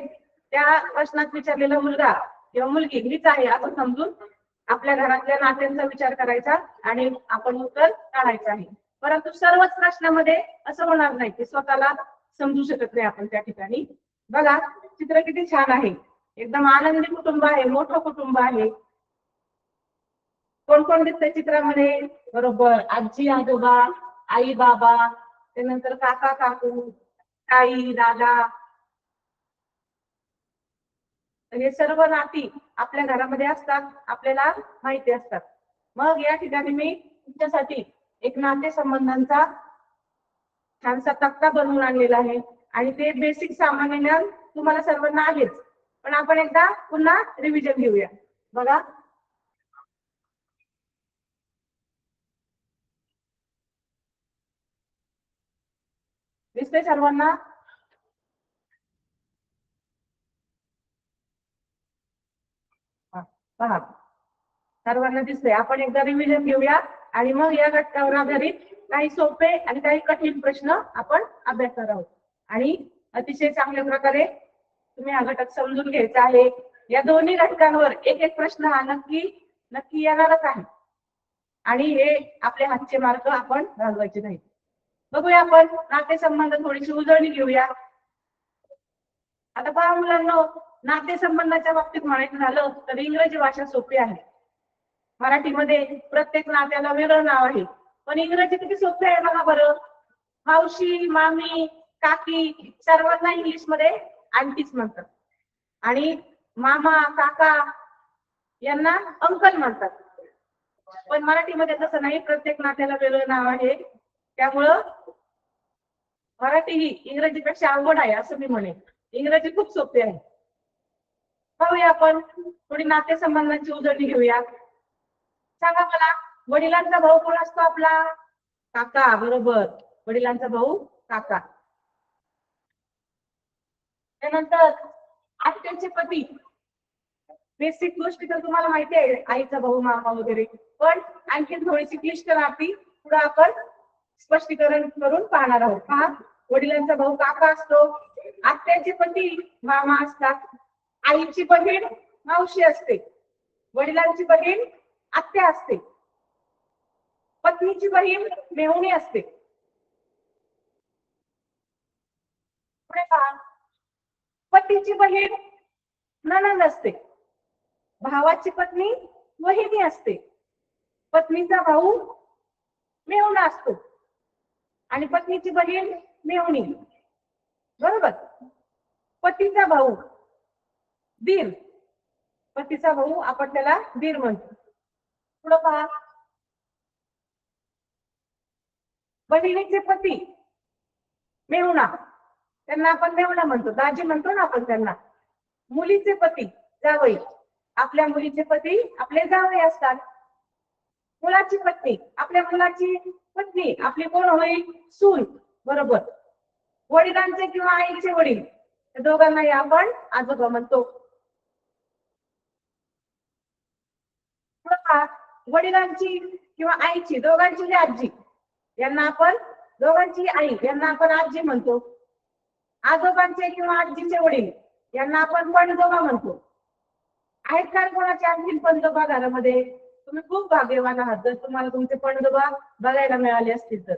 [SPEAKER 2] त्या प्रश्नात विचारलेला मुलगा किंवा मुलगी हीच आहे असं समजून आपल्या घरातल्या नात्यांचा विचार करायचा आणि आपण उत्तर काढायचं आहे. परंतु सर्वच प्रश्नामध्ये असं होणार नाही की स्वतःला समजू शकत नाही आपण त्या ठिकाणी. बघा, चित्र किती छान आहे. एकदम आनंदी कुटुंब आहे, मोठं कुटुंब आहे. कोण कोण दिसतंय चित्रामध्ये? बरोबर, आजी आजोबा, आई बाबा, त्यानंतर काका काकू, ताई दादा. हे सर्व नाती आपल्या घरामध्ये असतात, आपल्याला माहिती असतात. मग या ठिकाणी मी तुमच्यासाठी एक नातेसंबंधांचा छानसा तक्ता बनवून आणलेला आहे आणि ते बेसिक सामान्य ज्ञान तुम्हाला सर्वांना आहेच. पण आपण एकदा पुन्हा रिव्हिजन घेऊया. बघा, दिसते सर्वांना? पहा, सर्वांना दिसतंय. आपण एकदा रिव्हिजन घेऊया आणि मग या घटकावर आधारित काही सोपे आणि काही कठीण प्रश्न आपण अभ्यासणार आहोत. आणि अतिशय चांगल्या प्रकारे तुम्ही हा घटक समजून घ्यायचा आहे. या दोन्ही घटकांवर एक एक प्रश्न हा नक्की नक्की येणारच आहे. आणि हे आपले हातचे मार्क आपण घालवायचे नाही. बघूया आपण नातेसंबंध थोडीशी उजळणी घेऊया. आता पहा मुलांना, नातेसंबंधाच्या बाबतीत म्हणायचं झालं तर इंग्रजी भाषा सोपी आहे. मराठीमध्ये प्रत्येक नात्याला वेगळं नाव आहे, पण इंग्रजी किती सोपे आहे बघा बरं. मावशी, मामी, काकी सर्वांना इंग्लिश मध्ये आंटीच म्हणतात आणि मामा, काका यांना अंकल म्हणतात. पण मराठीमध्ये तसं नाही, प्रत्येक नात्याला वेगळं नाव आहे. त्यामुळं मराठी ही इंग्रजीपेक्षा अवघड आहे असं मी म्हणेन. इंग्रजी खूप सोपी आहे. पाहूया आपण थोडी नातेसंबंधांची उजळणी घेऊया. सांगा मला, वडिलांचा भाऊ कोण असतो आपला? काका. बरोबर, वडिलांचा भाऊ काका. त्यानंतर आत्याचे पती. बेसिक गोष्टी तर तुम्हाला माहिती आहे, आईचा भाऊ, मामा वगैरे. पण आणखी थोडीशी क्लिष्ट नाती पुढे आपण स्पष्टीकरण करून पाहणार आहोत. पहा, वडिलांचा भाऊ काका असतो, आत्याचे पती मामा असतात, आईची बहीण मावशी असते, वडिलांची बहीण आत्या असते, पत्नीची बहीण मेहुणी असते. पुढे पहा, पतीची बहीण नणंद असते, भावाची पत्नी वहिनी असते, पत्नीचा भाऊ मेहुणा असतो आणि पत्नीची बहीण मेहुणी. बरोबर. पतीचा भाऊ दीर, पतीचा भाऊ आपण त्याला दीर म्हणतो. पुढे पहा, बहिणीचे पती मेहुणा, त्यांना आपण मेहुणा म्हणतो, दाजी म्हणतो ना आपण त्यांना. मुलीचे पती जावई, आपल्या मुलीचे पती आपले जावई असतात. मुलाची पत्नी, आपल्या मुलाची पत्नी आपली कोण होईल? सून. बरोबर. वडिलांचे किंवा आईचे वडील, त्या दोघांनाही आपण आजोबा म्हणतो. वडिलांची किंवा आईची, दोघांची आजी, यांना आपण, दोघांची आई यांना आपण आजी म्हणतो. आजोबांचे किंवा आजीचे वडील यांना आपण पणजोबा म्हणतो. आहेत का कोणाचे आणखी पणजोबा घरामध्ये? तुम्ही खूप भाग्यवान आहात जर तुम्हाला तुमचे पणजोबा बघायला मिळाले असतील तर.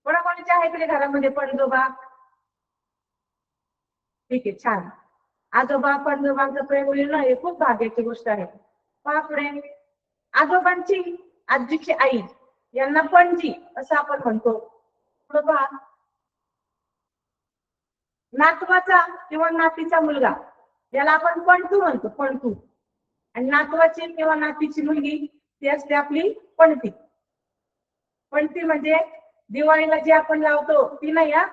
[SPEAKER 2] कोणाकोणाचे आहेत रे घरामध्ये पणजोबा? ठीक आहे, छान. आजोबा पणजोबांचं प्रेम मिळणं हे खूप भाग्याची गोष्ट आहे. पहा पुढे, आजोबांची आजीची आई यांना पणजी असं आपण म्हणतो. पुढे पहा, नातवाचा किंवा नातीचा मुलगा याला आपण पणतू म्हणतो, पणतू. आणि नातवाची किंवा नातीची मुलगी ती असते आपली पणती. पणती म्हणजे दिवाळीला जी आपण लावतो ती नाही, या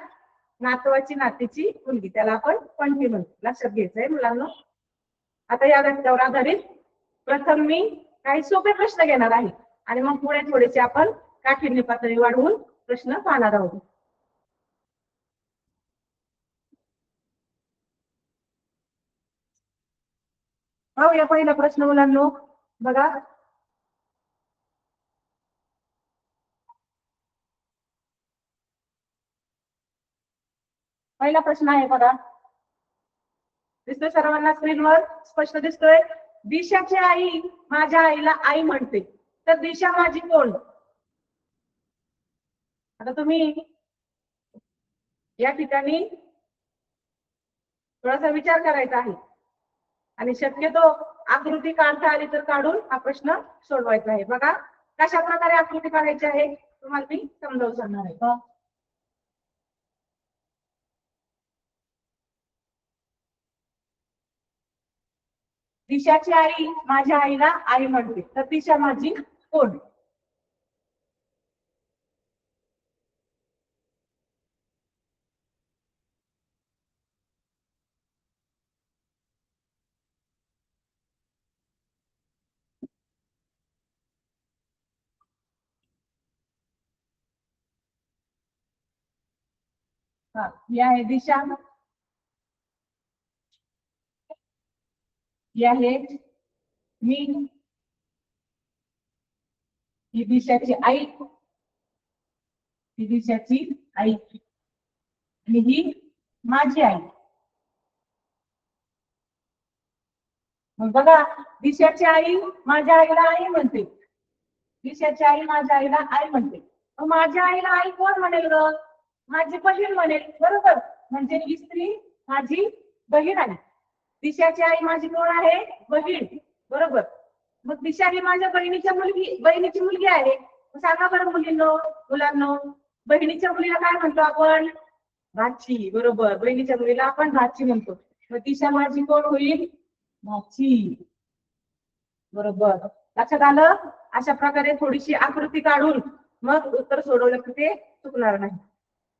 [SPEAKER 2] नातवाची नातीची मुलगी, त्याला आपण पणती म्हणतो. लक्षात घ्यायचंय मुलांना. आता या घटकावर आधारित प्रथम मी काही सोपे प्रश्न घेणार आहे आणि मग पुढे थोडेसे आपण काठिण्य पातळी वाढवून प्रश्न पाहणार आहोत. पाहूया पहिला प्रश्न मुलांनो. बघा, पहिला प्रश्न आहे बघा, दिसतोय सर्वांना स्क्रीनवर? स्पष्ट दिसतोय. दिशाची आई माझ्या आईला आई म्हणते, तर दिशा माझी कोण? आता तुम्ही या ठिकाणी थोडासा विचार करायचा आहे आणि शक्यतो आकृती काढता आली तर काढून हा प्रश्न सोडवायचा आहे. बघा कशा प्रकारे आकृती काढायची आहे तुम्हाला मी समजावून सांगणार आहे. दिशाची आई माझ्या आईला आई म्हणते, तर दिशा माझी कोण? हा, ही आहे दिशा, ही आहे मी, ही दिशाची आई, ही दिशाची आई आणि ही माझी आई. मग बघा, दिशाची आई माझ्या आईला आई म्हणते, दिशाची आई माझ्या आईला आई म्हणते. मग माझ्या आईला आई कोण म्हणेल ग? माझी बहीण म्हणेल, बरोबर. म्हणजे ही स्त्री माझी बहीण आहे. दिशाची आई माझी कोण आहे? बहीण, बरोबर. मग दिशा ही माझ्या बहिणीची मुलगी आहे. सांगा बरं मुलांनो, बहिणीच्या मुलीला काय म्हणतो आपण? भाची, बरोबर. बहिणीच्या मुलीला आपण भाची म्हणतो. मग दिशा माझी कोण होईल? भाची, बरोबर. लक्षात आलं? अशा प्रकारे थोडीशी आकृती काढून मग उत्तर सोडवलं की ते चुकणार नाही.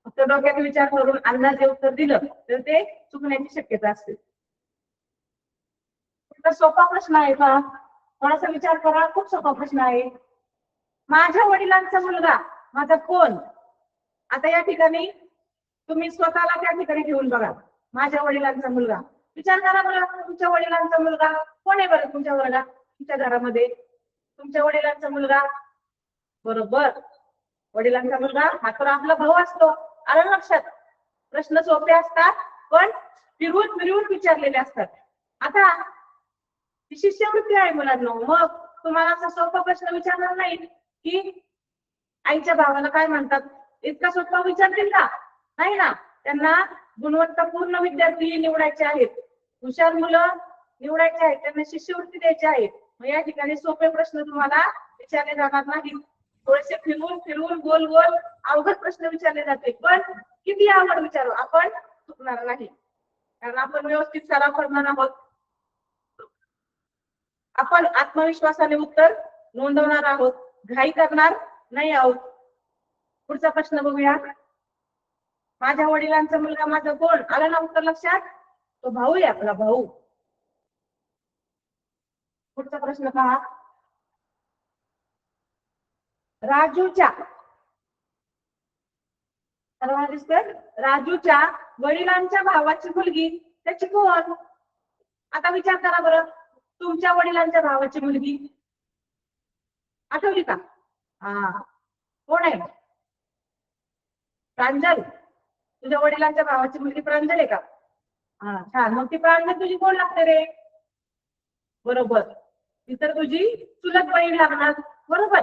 [SPEAKER 2] फक्त डोक्यात विचार करून अंदाजे उत्तर दिलं तर ते चुकण्याची शक्यता असते. सोपा प्रश्न आहे का? थोडासा विचार करा, खूप सोपा प्रश्न आहे. माझ्या वडिलांचा मुलगा माझा कोण? आता या ठिकाणी तुम्ही स्वतःला त्या ठिकाणी ठेवून बघा. माझ्या वडिलांचा मुलगा, विचार करा बरं, तुमच्या वडिलांचा मुलगा कोण आहे बरं तुमच्या वर्गात, तुमच्या घरामध्ये? तुमच्या वडिलांचा मुलगा, बरोबर. वडिलांचा मुलगा हा तर आपला भाऊ असतो. आलं लक्षात? प्रश्न सोपे असतात पण फिरवून फिरवून विचारलेले असतात. आता शिष्यवृत्ती आहे मुलांना. मग तुम्हाला असा सोपा प्रश्न विचारणार नाही की आईच्या भावाला काय म्हणतात, इतका सोपा विचारतील का? नाही ना. त्यांना गुणवत्तापूर्ण विद्यार्थी निवडायचे आहेत, हुशार मुलं निवडायचे आहेत, त्यांना शिष्यवृत्ती द्यायची आहे. मग या ठिकाणी सोपे प्रश्न तुम्हाला विचारले जाणार नाहीत. थोडेसे फिरवून फिरवून गोल गोल अवघड प्रश्न विचारले जाते. पण किती अवघड विचारू, आपण चुकणार नाही, कारण आपण व्यवस्थित सराव करणार आहोत. आपण आत्मविश्वासाने उत्तर नोंदवणार आहोत, घाई करणार नाही आहोत. पुढचा प्रश्न बघूया. माझ्या वडिलांचा मुलगा माझा कोण? आला ना उत्तर लक्षात? तो भाऊ आहे, आपला भाऊ. पुढचा प्रश्न पहा. राजूच्या, राजूच्या वडिलांच्या भावाची मुलगी त्याची कोण? आता विचार करा बरं, तुमच्या वडिलांच्या भावाची मुलगी आठवली का? हा, कोण आहे? प्रांजल. तुझ्या वडिलांच्या भावाची मुलगी प्रांजल आहे का? हा, छान. मग ती प्रांजल तुझी कोण लागते रे? बरोबर, ती तर तुझी चुलत बहीण लागणार, बरोबर.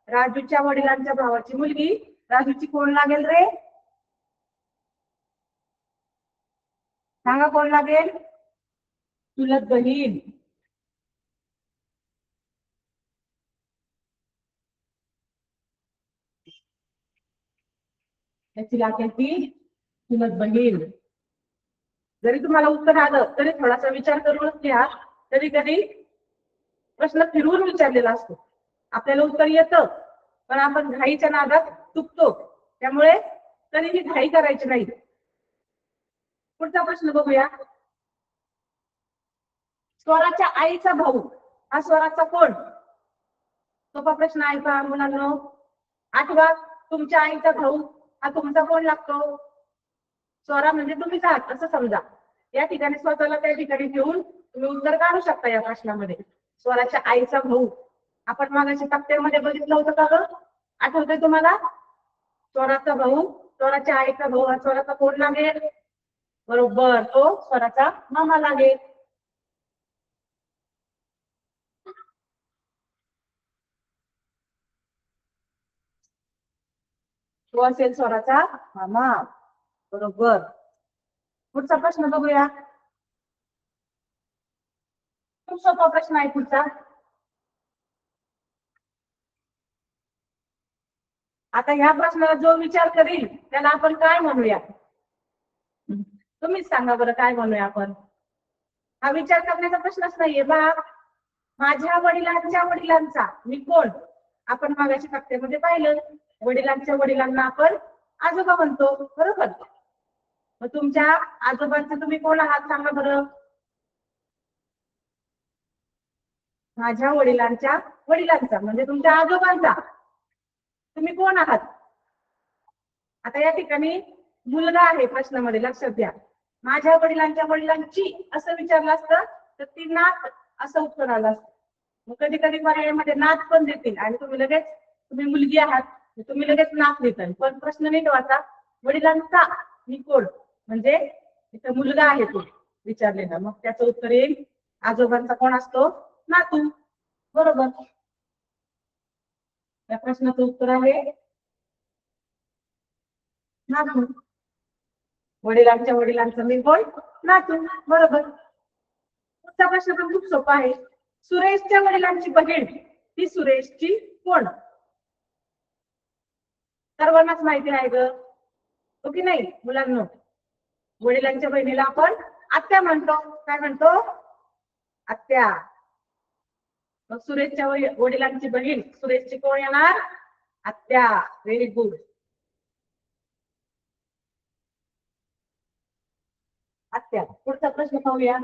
[SPEAKER 2] राजूच्या वडिलांच्या भावाची मुलगी राजूची कोण लागेल रे? सांगा, कोण लागेल? चुलत बहीण. त्याची लागेल ती चुलत बहीण. जरी तुम्हाला उत्तर आलं तरी थोडासा विचार करूनच घ्या. कधी कधी प्रश्न फिरवून विचारलेला असतो, आपल्याला उत्तर येतं पण आपण घाईच्या नादात चुकतो. त्यामुळे कधीही घाई करायची नाही. पुढचा प्रश्न बघूया. स्वराच्या आईचा भाऊ हा स्वराचा कोण? सोपा प्रश्न आहे का मुलांनो? आठवा, तुमच्या आईचा भाऊ हा तुमचा कोण लागतो? स्वरा म्हणजे तुम्हीच आहात असं समजा. या ठिकाणी स्वतःला त्या ठिकाणी ठेवून तुम्ही उत्तर काढू शकता या प्रश्नामध्ये. स्वराच्या आईचा भाऊ आपण मागाशी तक्त्यामध्ये बघितलं होतं का ग? आठवतंय तुम्हाला? स्वराचा भाऊ, स्वराच्या आईचा भाऊ हा स्वराचा कोण लागेल? बरोबर, तो स्वराचा मामा लागेल. तो असेल स्वराचा मामा, बरोबर. पुढचा प्रश्न बघूया. खूप सोपा प्रश्न आहे पुढचा. आता ह्या प्रश्नाला जो विचार करील त्याला आपण काय म्हणूया? तुम्हीच सांगा बरं, काय म्हणूया आपण? हा विचार करण्याचा प्रश्नच नाहीये बा. माझ्या वडिलांच्या वडिलांचा मी कोण? आपण मागाशी तक्त्यामध्ये पाहिलं, वडिलांच्या वडिलांना आपण आजोबा म्हणतो, बरोबर. मग तुमच्या आजोबांचं तुम्ही कोण आहात सांगा बरं? माझ्या वडिलांच्या वडिलांचा म्हणजे तुमच्या आजोबांचा तुम्ही कोण आहात? आता या ठिकाणी मुलगा आहे प्रश्नामध्ये, लक्षात घ्या. माझ्या वडिलांच्या वडिलांची असं विचारलं असतं तर ती नात असं उत्तर आलं असतं. मग कधी कधी पर्यायामध्ये नात पण देतील आणि तुम्ही मुलगी आहात तुम्ही लगेच नात देताल. पण प्रश्न नीट वाचा, वडिलांचा निकोड म्हणजे इथं मुलगा आहे तो विचारलेला, मग त्याचं उत्तर येईल आजोबांचा कोण असतो? नातू. बरोबर. त्या प्रश्नाचं उत्तर आहे नातू. वडिलांच्या वडिलांचा निकोड नातू. बरोबर. पुढचा प्रश्न पण खूप सोपा आहे. सुरेशच्या वडिलांची बहीण ती सुरेशची कोण? सर्वांनाच माहिती आहे ग, हो की नाही मुलांना? वडिलांच्या बहिणीला आपण आत्या म्हणतो. काय म्हणतो? आत्या. मग सुरेशच्या वडिलांची बहीण सुरेशची कोण येणार? आत्या. Very good. आत्या. पुढचा प्रश्न पाहूया.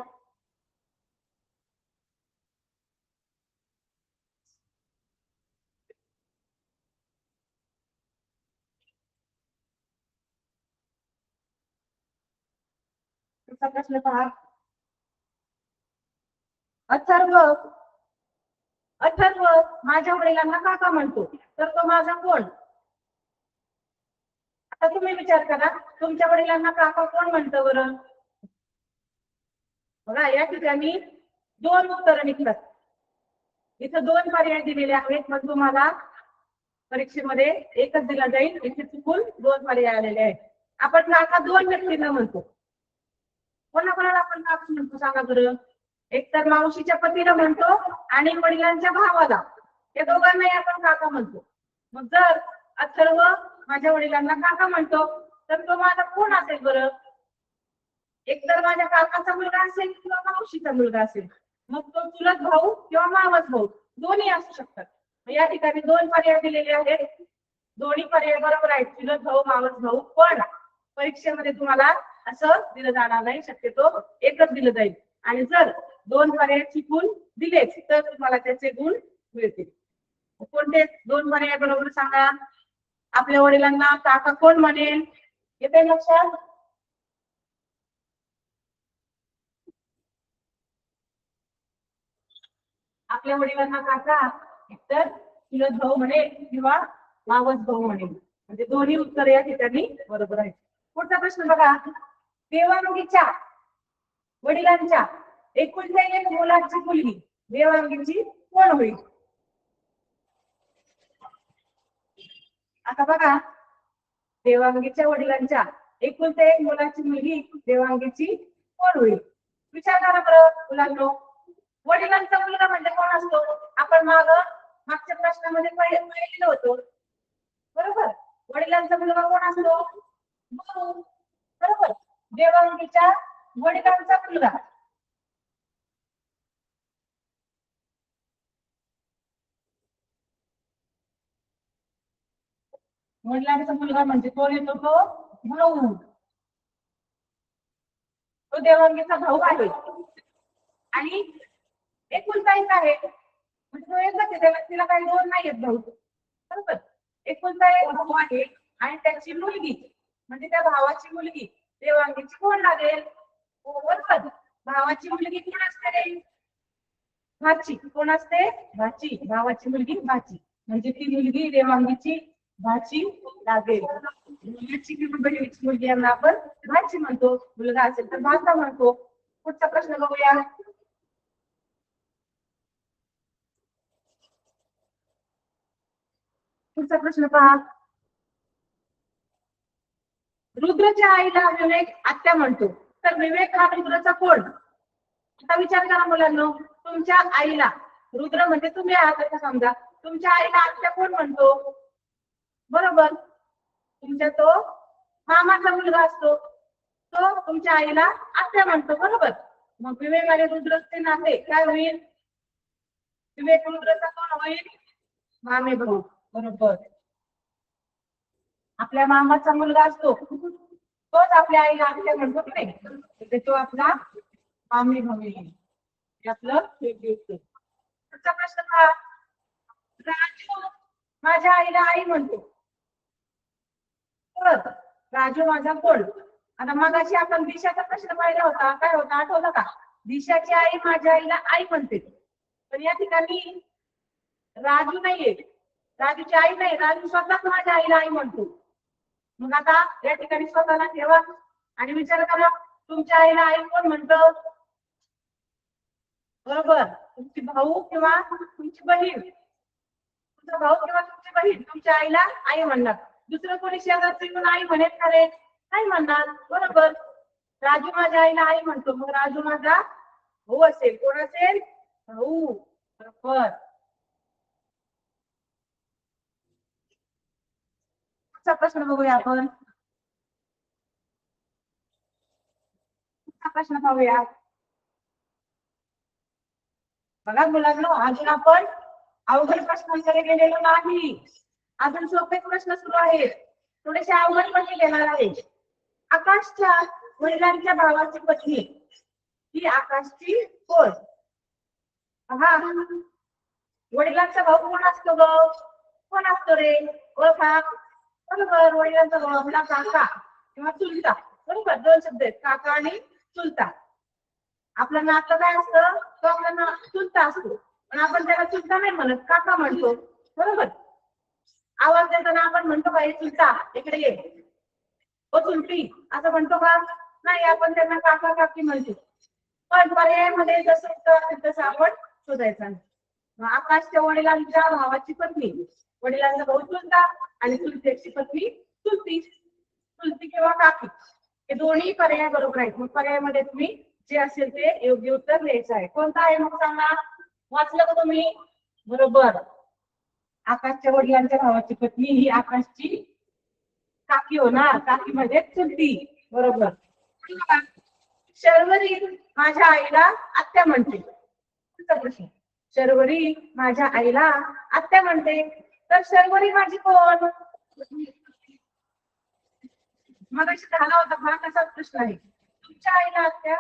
[SPEAKER 2] पुढचा प्रश्न पहा. अथर्व अथर्व माझ्या वडिलांना काका म्हणतो, तर तो माझा कोण? आता तुम्ही विचार करा, तुमच्या वडिलांना काका कोण म्हणतं बरं? बघा या ठिकाणी दोन उत्तर निघतात. इथं दोन पर्याय दिलेले आहेत, मग तुम्हाला परीक्षेमध्ये एकच दिला जाईल. इथे चुकून दोन पर्याय आलेले आहेत. आपण काका दोन व्यक्तींना म्हणतो. कोणाकोणाला आपण काका म्हणतो सांगा बरं? एक तर मावशीच्या पतीला म्हणतो आणि वडिलांच्या भावाला, या दोघांनाही आपण काका म्हणतो. मग जर अथर्व माझ्या वडिलांना काका म्हणतो तर तो माझा कोण असेल बरं? एक तर माझ्या काकाचा मुलगा असेल किंवा मावशीचा मुलगा असेल. मग तो चुलत भाऊ किंवा मावस भाऊ दोन्ही असू शकतात. या ठिकाणी दोन पर्याय दिलेले आहेत, दोन्ही पर्याय बरोबर आहेत, चुलत भाऊ मावस भाऊ. पण परीक्षेमध्ये तुम्हाला असं दिलं जाणार नाही, शक्यतो एकच दिलं जाईल. आणि जर दोन पर्याय चुकून दिलेच तर तुम्हाला त्याचे गुण मिळतील. कोणते दोन पर्याय बरोबर सांगा? आपल्या वडिलांना काका कोण म्हणेल? येते लक्षात? आपल्या वडिलांना काका तर चुलत भाऊ म्हणेल किंवा मावस भाऊ म्हणेल, म्हणजे दोन्ही उत्तर या ठिकाणी बरोबर आहेत. पुढचा प्रश्न बघा. देवांगीच्या वडिलांच्या एकुलत्या एक मुलाची मुलगी देवांगीची कोण होईल? आता बघा, देवांगीच्या वडिलांच्या एकुलत्या एक मुलाची मुलगी देवांगीची कोण होईल? विचार करा बरं मुलांनो. वडिलांचा मुलगा म्हणजे कोण असतो? आपण मागच्या प्रश्नामध्ये पाहिलेलं होतं. बरोबर. वडिलांचा मुलगा कोण असतो? भाऊ. बरोबर. देवांगीच्या वडिलांचा मुलगा वडिलांचा मुलगा म्हणजे कोण येतो? तो भाऊ. तो देवांगीचा भाऊ आहे आणि एकुलता एक आहे, म्हणजे तो एकच आहे, त्या व्यक्तीला काही दोन नाही आहेत भाऊ. बरोबर. एकुलता एक भाऊ आहे आणि त्याची मुलगी म्हणजे त्या भावाची मुलगी देवांगीची कोण लागेल? बरोबर. भावाची मुलगी कोण असते? भाची. कोण असते? भाची. भावाची मुलगी भाची, म्हणजे ती मुलगी देवांगीची भाची लागेल. मुलीची किंवा बहिणीची मुलगी यांना आपण भाची म्हणतो, मुलगा असेल तर भाचा म्हणतो. पुढचा प्रश्न बघूया. पुढचा प्रश्न पहा. रुद्रच्या आईला विवेक आत्या म्हणतो, तर विवेक हा रुद्रचा कोण? आता विचार करा मुलांनो. तुमच्या आईला रुद्र म्हणजे तुम्ही आहात असं समजा, तुमच्या आईला आत्या कोण म्हणतो? बरोबर. तुमच्या तो मामाचा मुलगा असतो, तो तुमच्या आईला आत्या म्हणतो. बरोबर. मग विवेक आणि रुद्रचे नाते काय होईल? विवेक रुद्रचा कोण होईल? मामे भाऊ. बरोबर. आपल्या मामाचा मुलगा असतो तोच आपल्या आईला आत्या म्हणतो की नाही, तो आपला मामे भाऊ येईल. आपलं पुढचा प्रश्न पहा. राजू माझ्या आईला आई म्हणतो, राजू माझा कोण. आता मगाशी आपण दिशाचा प्रश्न पाहिला होता, काय होता आठवलं का? दिशाची आई माझ्या आईला आई म्हणते, पण या ठिकाणी राजू नाहीये, राजूची आई नाही, राजू स्वतःच माझ्या आईला आई म्हणतो. मग आता या ठिकाणी स्वतःला ठेवा आणि विचार करा, तुमच्या आईला आई कोण म्हणतं? बरोबर, तुमची भाऊ किंवा तुमची बहीण. तुमचा भाऊ किंवा तुमची बहीण तुमच्या आईला आई म्हणणार. दुसरं कोणी शेजारचं येऊन आई म्हणेल का रे? नाही म्हणणार. बरोबर, राजू माझ्या आईला आई म्हणतो, मग राजू माझा भाऊ असेल. कोण असेल? भाऊ. बरोबर. पुढचा प्रश्न बघूया आपण. पुढचा प्रश्न पाहूया. बघा मुलांनो, अजून आपण अवघड प्रश्नांकडे गेलेलो नाही, अजून सोपे प्रश्न सुरू आहेत. थोडेसे अवघड पण घेणार आहे. आकाशच्या वडिलांच्या भावाची पत्नी ही आकाशची कोण? हा, वडिलांचा भाऊ कोण असतो ग? कोण असतो रे? ओळखा. बरोबर, वडिलांचा भाऊ आपला काका किंवा चुलता. बरोबर, दोन शब्द आहेत, काका आणि चुलता. आपलं नातं काय असतं? तो आपला चुलता असतो, पण आपण त्याला चुलता नाही म्हणत, काका म्हणतो. बरोबर, आवाज देताना आपण म्हणतो का, हे चुलता इकडे ये, ओ चुलती, असं म्हणतो का? नाही, आपण त्यांना काका काकी म्हणतो. पण पर्यायामध्ये जसं उत्तर तसं आपण शोधायचं. आकाशच्या वडिलांच्या भावाची पत्नी, वडिलांचा भाऊ चुलता आणि चुलतेची पत्नी चुलती, चुलती किंवा काकी, हे दोन्ही पर्याय बरोबर आहेत. मग पर्यायामध्ये तुम्ही जे असेल ते योग्य उत्तर लिहायचं आहे. कोणता आहे मग सांगा? वाचलं का तुम्ही? बरोबर, आकाशच्या वडिलांच्या भावाची पत्नी ही आकाशची काकी होणार, काकी म्हणजे चुलती. बरोबर. शर्वरी माझ्या आईला आत्या म्हणते. प्रश्न, शर्वरी माझ्या आईला आत्या म्हणते, तर शर्वरी माझी कोण? मग अशी झाला होता, हा कसा प्रश्न आहे? तुमच्या आईला आत्या,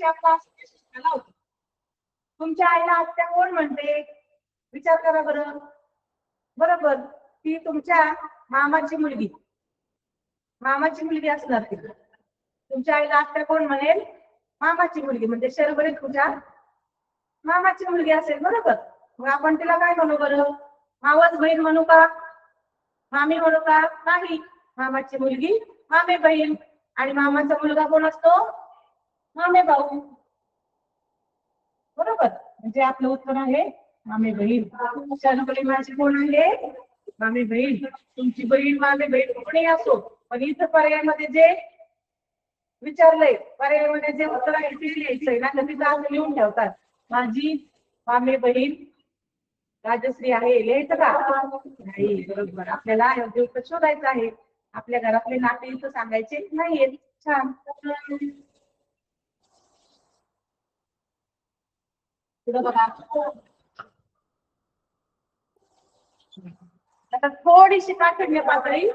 [SPEAKER 2] आपला झाला होता. तुमच्या आईला आत्या कोण म्हणते? विचार करा बरं. बरोबर, ती तुमच्या मामाची मुलगी, मामाची मुलगी असणार ती. तुमच्या आईला आत्या कोण म्हणेल? मामाची मुलगी, म्हणजे शर्वरी तुझ्या मामाची मुलगी असेल. बरोबर, मग आपण तिला काय म्हणू बरं? मावस बहीण म्हणू का? मामी म्हणू का? नाही, मामाची मुलगी मामे बहीण, आणि मामाचा मुलगा कोण असतो? मामे भाऊ. बरोबर, म्हणजे आपलं उत्तर आहे मामे बहीण. शर्वरी माझी कोण आहे? मामे बहीण. तुमची बहीण मामे बहीण कोणी असो, पण इथं पर्यायामध्ये जे विचारलंय, पर्यायामध्ये जे उत्तर आहे ते लिहायचंय ना, तर तिथं असं लिहून ठेवतात, माझी मामे बहीण राजश्री आहे. लिहायचं का? नाही. बरोबर, आपल्याला योग्य उत्तर शोधायचं आहे. आपल्या घरातले नाते इथं सांगायचे नाहीये. छान. पुढे बघा, आता थोडीशी काठिण्य पातळी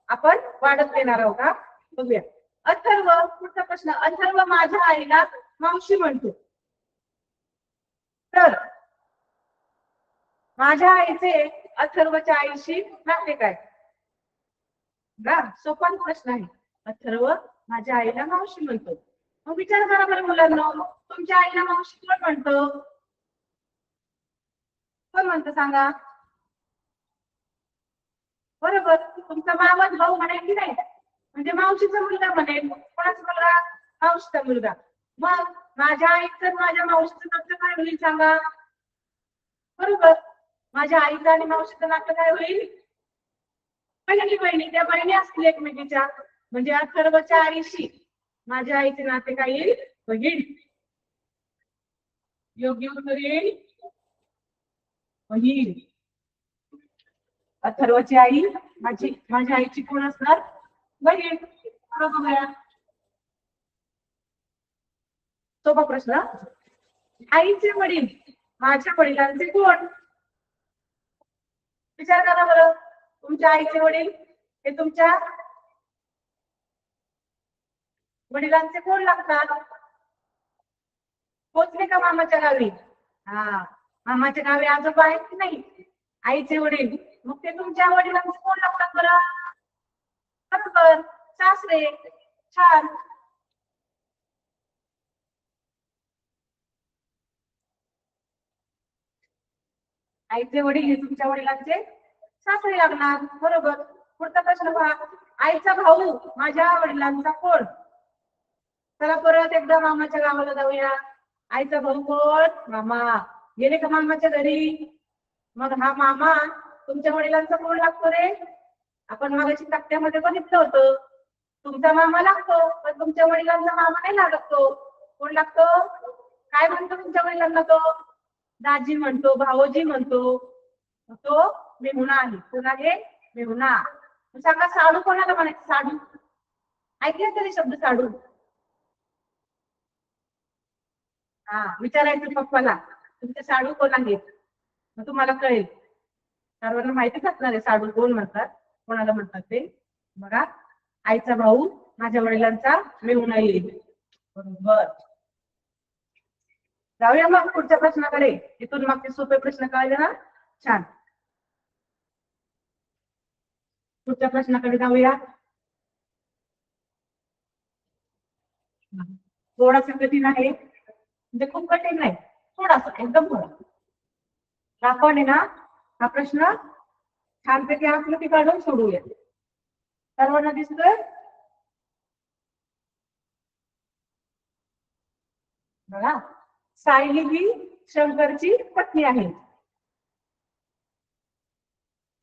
[SPEAKER 2] आपण वाढत देणार आहोत का? बघूया. अथर्व, पुढचा प्रश्न, अथर्व माझ्या आईला मावशी म्हणतो, तर माझ्या आईचे अथर्वच्या आईशी नाते काय? सोपा प्रश्न आहे. अथर्व माझ्या आईला मावशी म्हणतो, मग विचार करा बरं मुलांना, तुमच्या आईला मावशी कोण म्हणतो? कोण म्हणतो सांगा? बरोबर, तुमचा मावस भाऊ म्हणेल की नाही, म्हणजे मावशीचा मुलगा म्हणेल. कोणाचा मुलगा? मावशीचा मुलगा. मग माझ्या आईचं माझ्या मावशीचं नातं काय होईल सांगा? बरोबर, माझ्या आईचं आणि मावशीचं नातं काय होईल? बहिणी बहिणी, त्या बहिणी असतील एकमेकीच्या, म्हणजे अथर्वच्या आईशी माझ्या आईचे नाते काय येईल? बहीण. योग्य उत्तर येईल बहीण. अथर्वची आई माझ्या आईची कोण असणार? बहीण. बघूया, सोपा प्रश्न. आईचे वडील माझ्या वडिलांचे कोण? विचार करा बरं, तुमच्या आईचे वडील हे तुमच्या वडिलांचे कोण लागतात? पोचले का मामाच्या गावी? हा, मामाच्या गावी आजोबा आहेत की नाही? आईचे वडील, मग ते तुमच्या वडिलांचे कोण लागतात बरं? बरोबर, सासरे. छान. आईचे वडील हे तुमच्या वडिलांचे सासरे लागणार. बरोबर. पुढचा प्रश्न पहा. आईचा भाऊ माझ्या वडिलांचा कोण? चला परत एकदा मामाच्या गावाला जाऊया. आईचा भाऊ कोण? मामा. गेले का मामाच्या घरी? मग हा मामा तुमच्या वडिलांचा कोण लागतो रे? आपण मागाशी तक्त्यामध्ये बघितलं होतं. तुमचा मामा लागतो, पण तुमच्या वडिलांचा मामा नाही लागत. तो कोण लागतो? काय म्हणतो तुमच्या वडिलांना तो? दाजी म्हणतो, भावोजी म्हणतो. तो मेहुणा आहे. कोण आहे? मेहुणा. सांगा साडू कोणाला म्हणायचं? साडू ऐकलं तरी शब्द साडू? हा, विचारायचं पप्पाला तुमचे साडू कोण आहेत, मग तुम्हाला कळेल. सर्वांना माहितीच असणार आहे साडू कोण म्हणतात, कोणाला म्हणतात ते. बघा, आईचा भाऊ माझ्या वडिलांचा मेहुणा येईल. बरोबर. जाऊया मग पुढच्या प्रश्नाकडे. इथून मग ते सोपे प्रश्न कळले ना? छान. पुढच्या प्रश्नाकडे जाऊया. थोडासा कठीण आहे, म्हणजे खूप कठीण नाही, थोडासा एकदम थोडा. आपण आहे ना हा प्रश्न छानपैकी आकृती काढून सोडूया. सर्वांना दिसतोय? बघा, सायली ही शंकरची पत्नी आहे.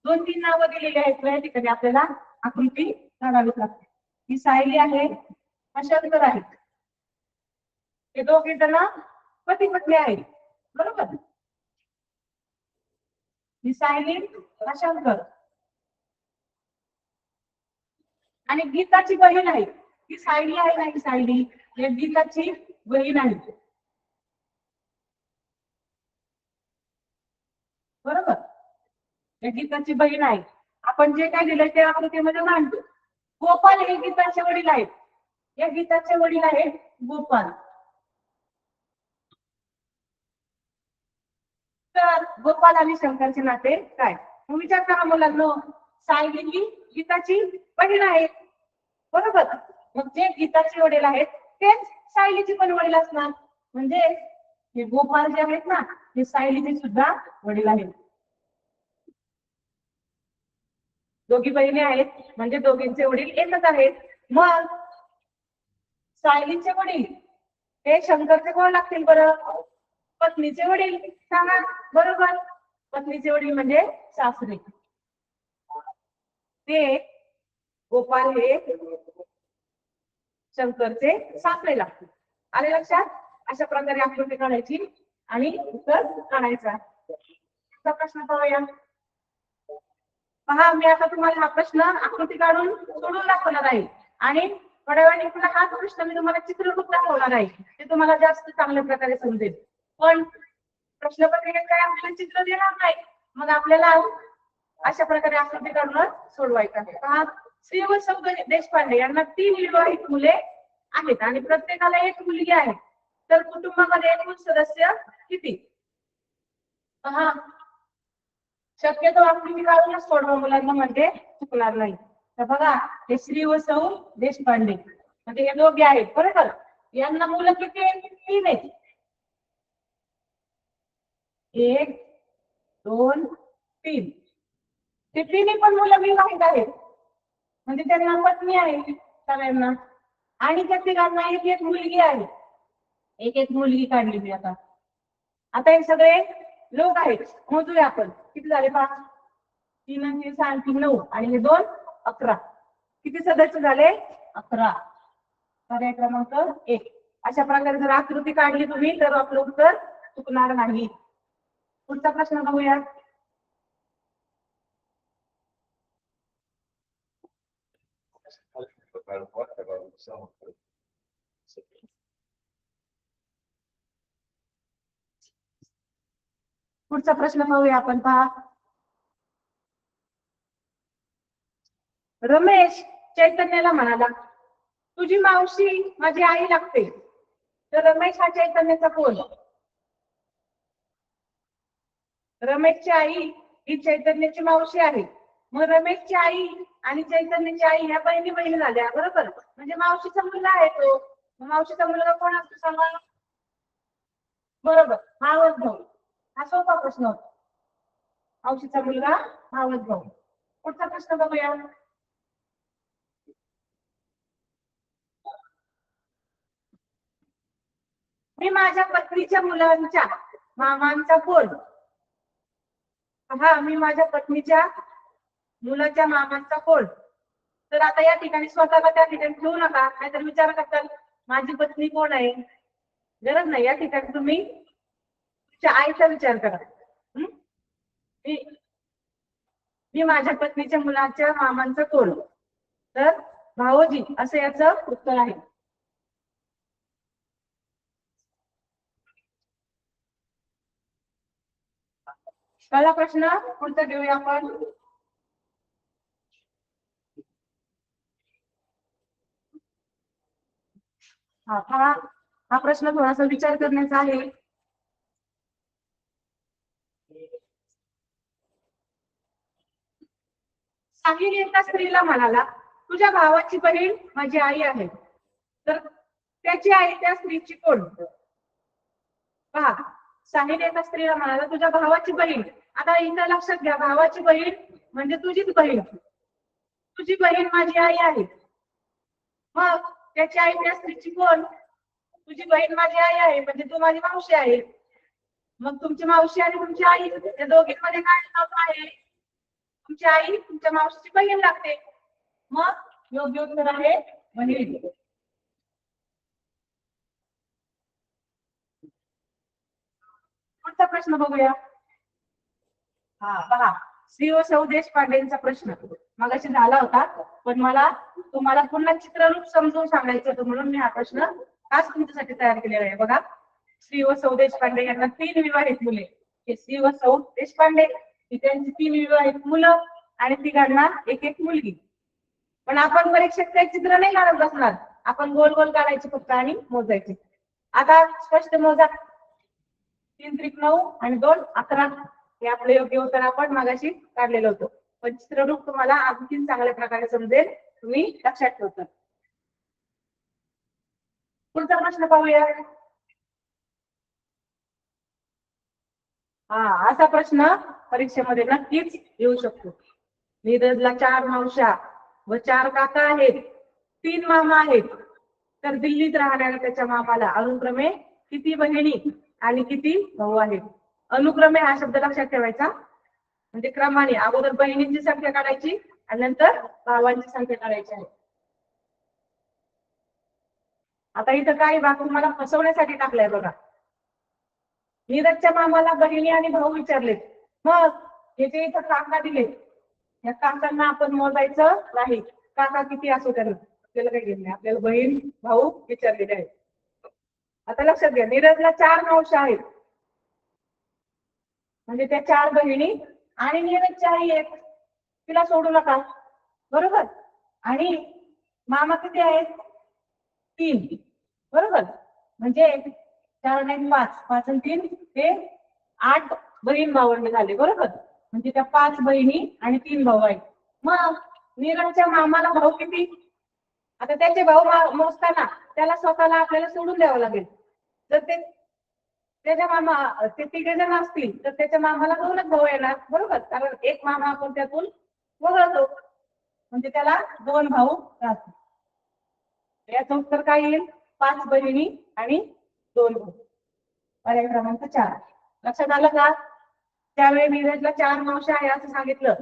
[SPEAKER 2] 2-3 नावं दिलेली आहेत या ठिकाणी, आपल्याला आकृती काढावी लागते. ही सायली आहे, हा शंकर आहे. हे दोघे जण पती पत्नी आहेत. बरोबर. ही सायली, हा शंकर. आणि गीताची बहीण आहे. ही सायली आहे ना, ही सायली ही गीताची बहीण आहे. बरोबर. या गीताची बहीण आहे. आपण जे काय दिलंय ते आकृतीमध्ये मांडतो. गोपाल हे गीताचे वडील आहेत. या गीताचे वडील आहेत गोपाल. तर गोपाल आणि शंकरचे नाते काय? मग विचार करा मुलांनो. सायली ही गीताची बहीण आहे. बरोबर. मग जे गीताचे वडील आहेत तेच सायलीचे पण वडील असणार. म्हणजे हे गोपाल जे आहेत ना, हे सायलीचे सुद्धा वडील आहेत. दोघी बहिणी आहेत, म्हणजे दोघींचे वडील एकच आहेत. मग सायलीचे वडील हे शंकरचे कोण लागतील बरं? पत्नीचे वडील. सांगा. बरोबर. पत्नीचे वडील म्हणजे सासरे. ते गोपाल हे शंकरचे सासरे लागतील. आले लक्षात? अशा प्रकारे आकृती काढायची आणि उत्तर काढायचा. प्रश्न पाहूया. पहा, मी आता तुम्हाला हा प्रश्न आकृती काढून सोडून दाखवणार आहे आणि थोड्या वेळाने पुन्हा हाच प्रश्न मी तुम्हाला चित्ररूप दाखवणार आहे. ते तुम्हाला जास्त चांगल्या प्रकारे समजेल. पण प्रश्नपत्रिकेत काय आपल्याला चित्र देणार नाही, मग आपल्याला अशा प्रकारे आकृती काढून सोडवायचं आहे. पहा, श्री वत्स देशपांडे यांना 3 विवाहित मुले आहेत आणि प्रत्येकाला एक मुलगी आहे. तर कुटुंबामध्ये एकूण सदस्य किती? पहा, शक्यतो आकृती काढूनच सोडवा मुलांना, म्हणजे चुकणार नाही. तर बघा, हे श्री व सौ देशपांडे म्हणजे हे दोघे आहेत. बरोबर. यांना मुलं किती आहेत? 3 आहेत. 1, 2, 3. ते तिन्ही पण मुलं विवाहित आहेत, म्हणजे त्यांना पत्नी आहे सगळ्यांना. आणि त्या तिघांना एक एक मुलगी आहे. एक एक मुलगी काढली मी आता. आता हे सगळे लोक आहेत. मोजूया आपण. किती झाले पहा. 3 आणि 6 3 9 आणि हे 2 11. किती सदस्य झाले? 11. पर्याय क्रमांक 1. अशा प्रकारे जर आकृती काढली तुम्ही तर आपलं उत्तर चुकणार नाही. पुढचा प्रश्न बघूया. पुढचा प्रश्न पाहूया आपण. पहा, रमेश चैतन्याला म्हणाला, तुझी मावशी माझी आई लागते. तर रमेश हा चैतन्याचा कोण? रमेशची आई ही चैतन्याची मावशी आहे. मग रमेशची आई आणि चैतन्याची आई ह्या बहिणी बहिणी झाल्या, बरोबर. म्हणजे मावशीचा मुलगा आहे तो. मावशीचा मुलगा कोण असतो सांगा? बरोबर, मावस भाऊ. हा सोपा प्रश्न होता. मावशीचा मुलगा मावस भाऊ. पुढचा प्रश्न बघूया. मी माझ्या पत्नीच्या मुलांच्या मामांचा कोण? हा, मी माझ्या पत्नीच्या मुलाच्या मामांचा कोण? तर आता या ठिकाणी स्वतःला त्या ठिकाणी ठेवू नका, नाहीतर विचार करताल माझी पत्नी कोण आहे. गरज नाही, या ठिकाणी तुम्ही तुमच्या आईचा विचार करा. मी मी माझ्या पत्नीच्या मुलाच्या मामांचा कोण? तर भावोजी असं याचं उत्तर आहे. पहिला प्रश्न पुढचा घेऊया आपण. हा प्रश्न थोडासा विचार करण्याचा आहे. साहिल एका स्त्रीला म्हणाला, तुझ्या भावाची बहीण माझी आई आहे. तर त्याची आई त्या स्त्रीची कोण? पहा, साहिल एका स्त्रीला म्हणाला, तुझ्या भावाची बहीण. आता इथं लक्षात घ्या, भावाची बहीण म्हणजे तुझीच बहीण. तुझी बहीण माझी आई आहे. मग त्याची आई त्या स्त्रीची कोण? तुझी बहीण माझी आई आहे म्हणजे तू माझी मावशी आहे. मग तुमची मावशी आणि तुमची आई या दोघींमध्ये काय नातं आहे? तुमची आई तुमच्या मावशीची बहीण लागते. मग योग्य उत्तर आहे बहीण. पुढचा प्रश्न बघूया. हा पहा, श्री व सौ देशपांडेंचा प्रश्न मगाशी झाला होता, पण मला तुम्हाला पुन्हा चित्ररूप समजून सांगायचं होतं, म्हणून मी हा प्रश्न खास तुमच्यासाठी तयार केलेला आहे. बघा, श्री व सौ देशपांडे यांना 3 विवाहित मुले. हे श्री व सौ देशपांडे ही त्यांची 3 विवाहित मुलं आणि तिघांना एक एक मुलगी. पण आपण परीक्षेत काही चित्र नाही काढत बसणार, आपण गोल गोल काढायचे फक्त आणि मोजायचे. आता स्पष्ट मोजा. 3 त्रिक 9 आणि 2 11. हे आपलं योग्य उत्तर आपण मागाशी काढलेलं होतं, पण चित्ररूप तुम्हाला आणखी चांगल्या प्रकारे समजेल, तुम्ही लक्षात ठेवता. पुढचा प्रश्न पाहूया. असा प्रश्न परीक्षेमध्ये नक्कीच येऊ शकतो. नीरजला 4 मावश्या व 4 काका आहेत, 3 मामा आहेत. तर दिल्लीत राहणाऱ्या त्याच्या मामाला अनुक्रमे किती बहिणी आणि किती भाऊ आहेत? अनुक्रमे हा शब्द लक्षात ठेवायचा. म्हणजे क्रमाने अगोदर बहिणींची संख्या काढायची आणि नंतर भावांची संख्या काढायची आहे. आता इथं काही भाग तुम्हाला फसवण्यासाठी टाकलाय बघा. नीरजच्या मामाला बहिणी आणि भाऊ विचारले, मग येथे इथं काका दिले, या काकांना आपण मोजायचं नाही. काका किती असो त्याला आपल्याला काही घेत नाही, आपल्याला बहीण भाऊ विचारलेले आहेत. आता लक्षात घ्या, नीरजला 4 मावश्या आहेत म्हणजे त्या 4 बहिणी आणि नीरजची आई एक, तिला सोडू नका, बरोबर. आणि मामा किती आहेत? 3, बरोबर. म्हणजे 4 आणि 5, 5 आणि 3 ते 8 बहीण भावंड झाले, बरोबर. म्हणजे त्या 5 बहिणी आणि 3 भाऊ आहेत. मग नीरजच्या मामाला भाऊ किती? आता त्याचे भाऊ मोजताना त्याला स्वतःला आपल्याला सोडून द्यावं लागेल. जर ते त्याच्या मामा ते 3 जण असतील तर त्याच्या मामाला 2च भाऊ येणार, बरोबर. कारण एक मामा आपण त्यातून वगळतो, म्हणजे त्याला 2 भाऊ राहतात. याचं उत्तर काय येईल? 5 बहिणी आणि 2 भाऊ. पर्याय क्रमांक 4. लक्षात आलं का? त्यावेळी नीरजला 4 मावश्या आहे असं सांगितलं,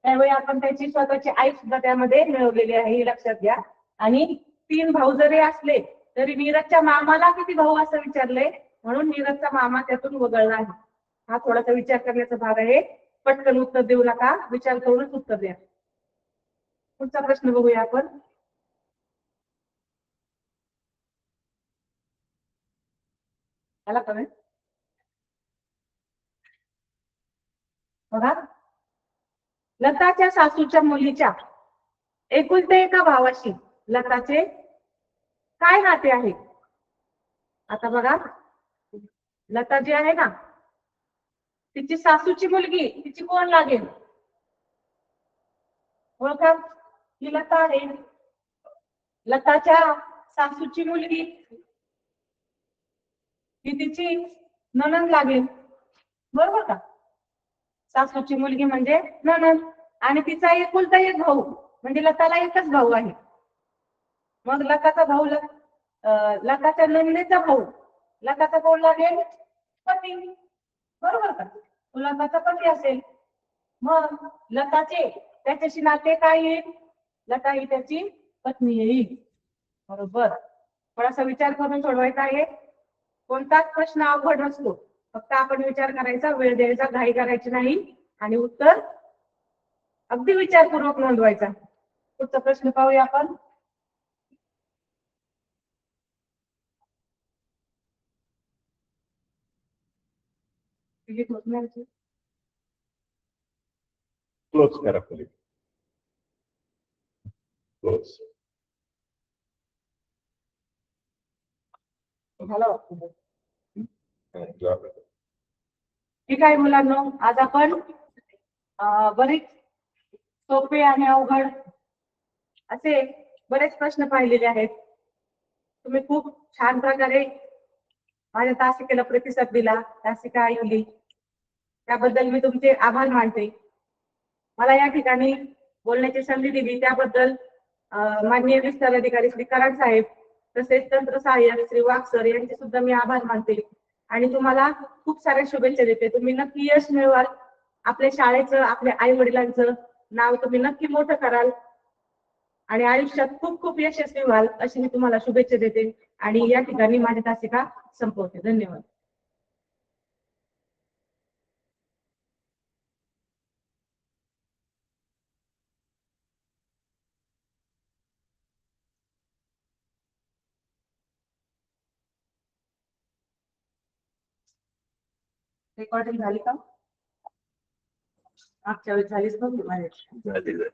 [SPEAKER 2] त्यावेळी आपण त्याची स्वतःची आई सुद्धा त्यामध्ये मिळवलेली आहे, हे लक्षात घ्या. आणि 3 भाऊ जरी असले तरी नीरजच्या मामाला किती भाऊ असं विचारले, म्हणून नीरजचा मामा त्यातून वगळला आहे. हा थोडासा विचार करण्याचा भाग आहे. पटकन उत्तर देऊ नका, विचार करूनच उत्तर द्या. पुढचा प्रश्न बघूया आपण. आला का? बघा, लताच्या सासूच्या मुलीच्या एकुलते एका भावाशी लताचे काय नाते आहे? आता बघा, लता जी आहे ना, तिची सासूची मुलगी, तिची कोण लागेल? ओळखा, ही लता आहे. लताच्या सासूची मुलगी ही तिची नणंद लागेल, बरोबर का? सासूची मुलगी म्हणजे नणंद, आणि तिचा एकुलता एक भाऊ, म्हणजे लताला एकच भाऊ आहे. मग लताचा भाऊ लताच्या नंदेचा भाऊ, लताचा कोण लागेल? पती, बरोबर का? लताचा पती असेल. मग लताचे त्याच्याशी नाते काय येईल? लता ही त्याची पत्नी येईल, बरोबर. थोडासा विचार करून सोडवायचा आहे. कोणताच प्रश्न अवघड नसतो, फक्त आपण विचार करायचा, वेळ द्यायचा, घाई करायची नाही, आणि उत्तर अगदी विचारपूर्वक नोंदवायचा. पुढचा प्रश्न पाहूया आपण.
[SPEAKER 1] क्लोज करा खोली. क्लोज.
[SPEAKER 2] झालं.
[SPEAKER 1] झालं.
[SPEAKER 2] ठीक आहे मुलांनो, आज आपण बरेच सोपे आणि अवघड असे बरेच प्रश्न पाहिलेले आहेत. तुम्ही खूप छान प्रकारे माझ्या तासिकेला प्रतिसाद दिला, तासिका ऐकली, त्याबद्दल मी तुमचे आभार मानते. मला या ठिकाणी बोलण्याची संधी दिली त्याबद्दल माननीय विस्तार अधिकारी श्री कराड साहेब, तसेच तंत्र सहाय्यक श्री वाघ सर यांचे सुद्धा मी आभार मानते, आणि तुम्हाला खूप साऱ्या शुभेच्छा देते. तुम्ही नक्की यश मिळवाल, आपल्या शाळेचं, आपल्या आई वडिलांचं नाव तुम्ही नक्की मोठं कराल, आणि आयुष्यात खूप खूप यशस्वी व्हाल, अशी मी तुम्हाला शुभेच्छा देते. आणि या ठिकाणी माझी तासिका संपवते. धन्यवाद. रेकॉर्डिंग झाली का? मागच्या वेळेस झालीच नव्हती माझ्या.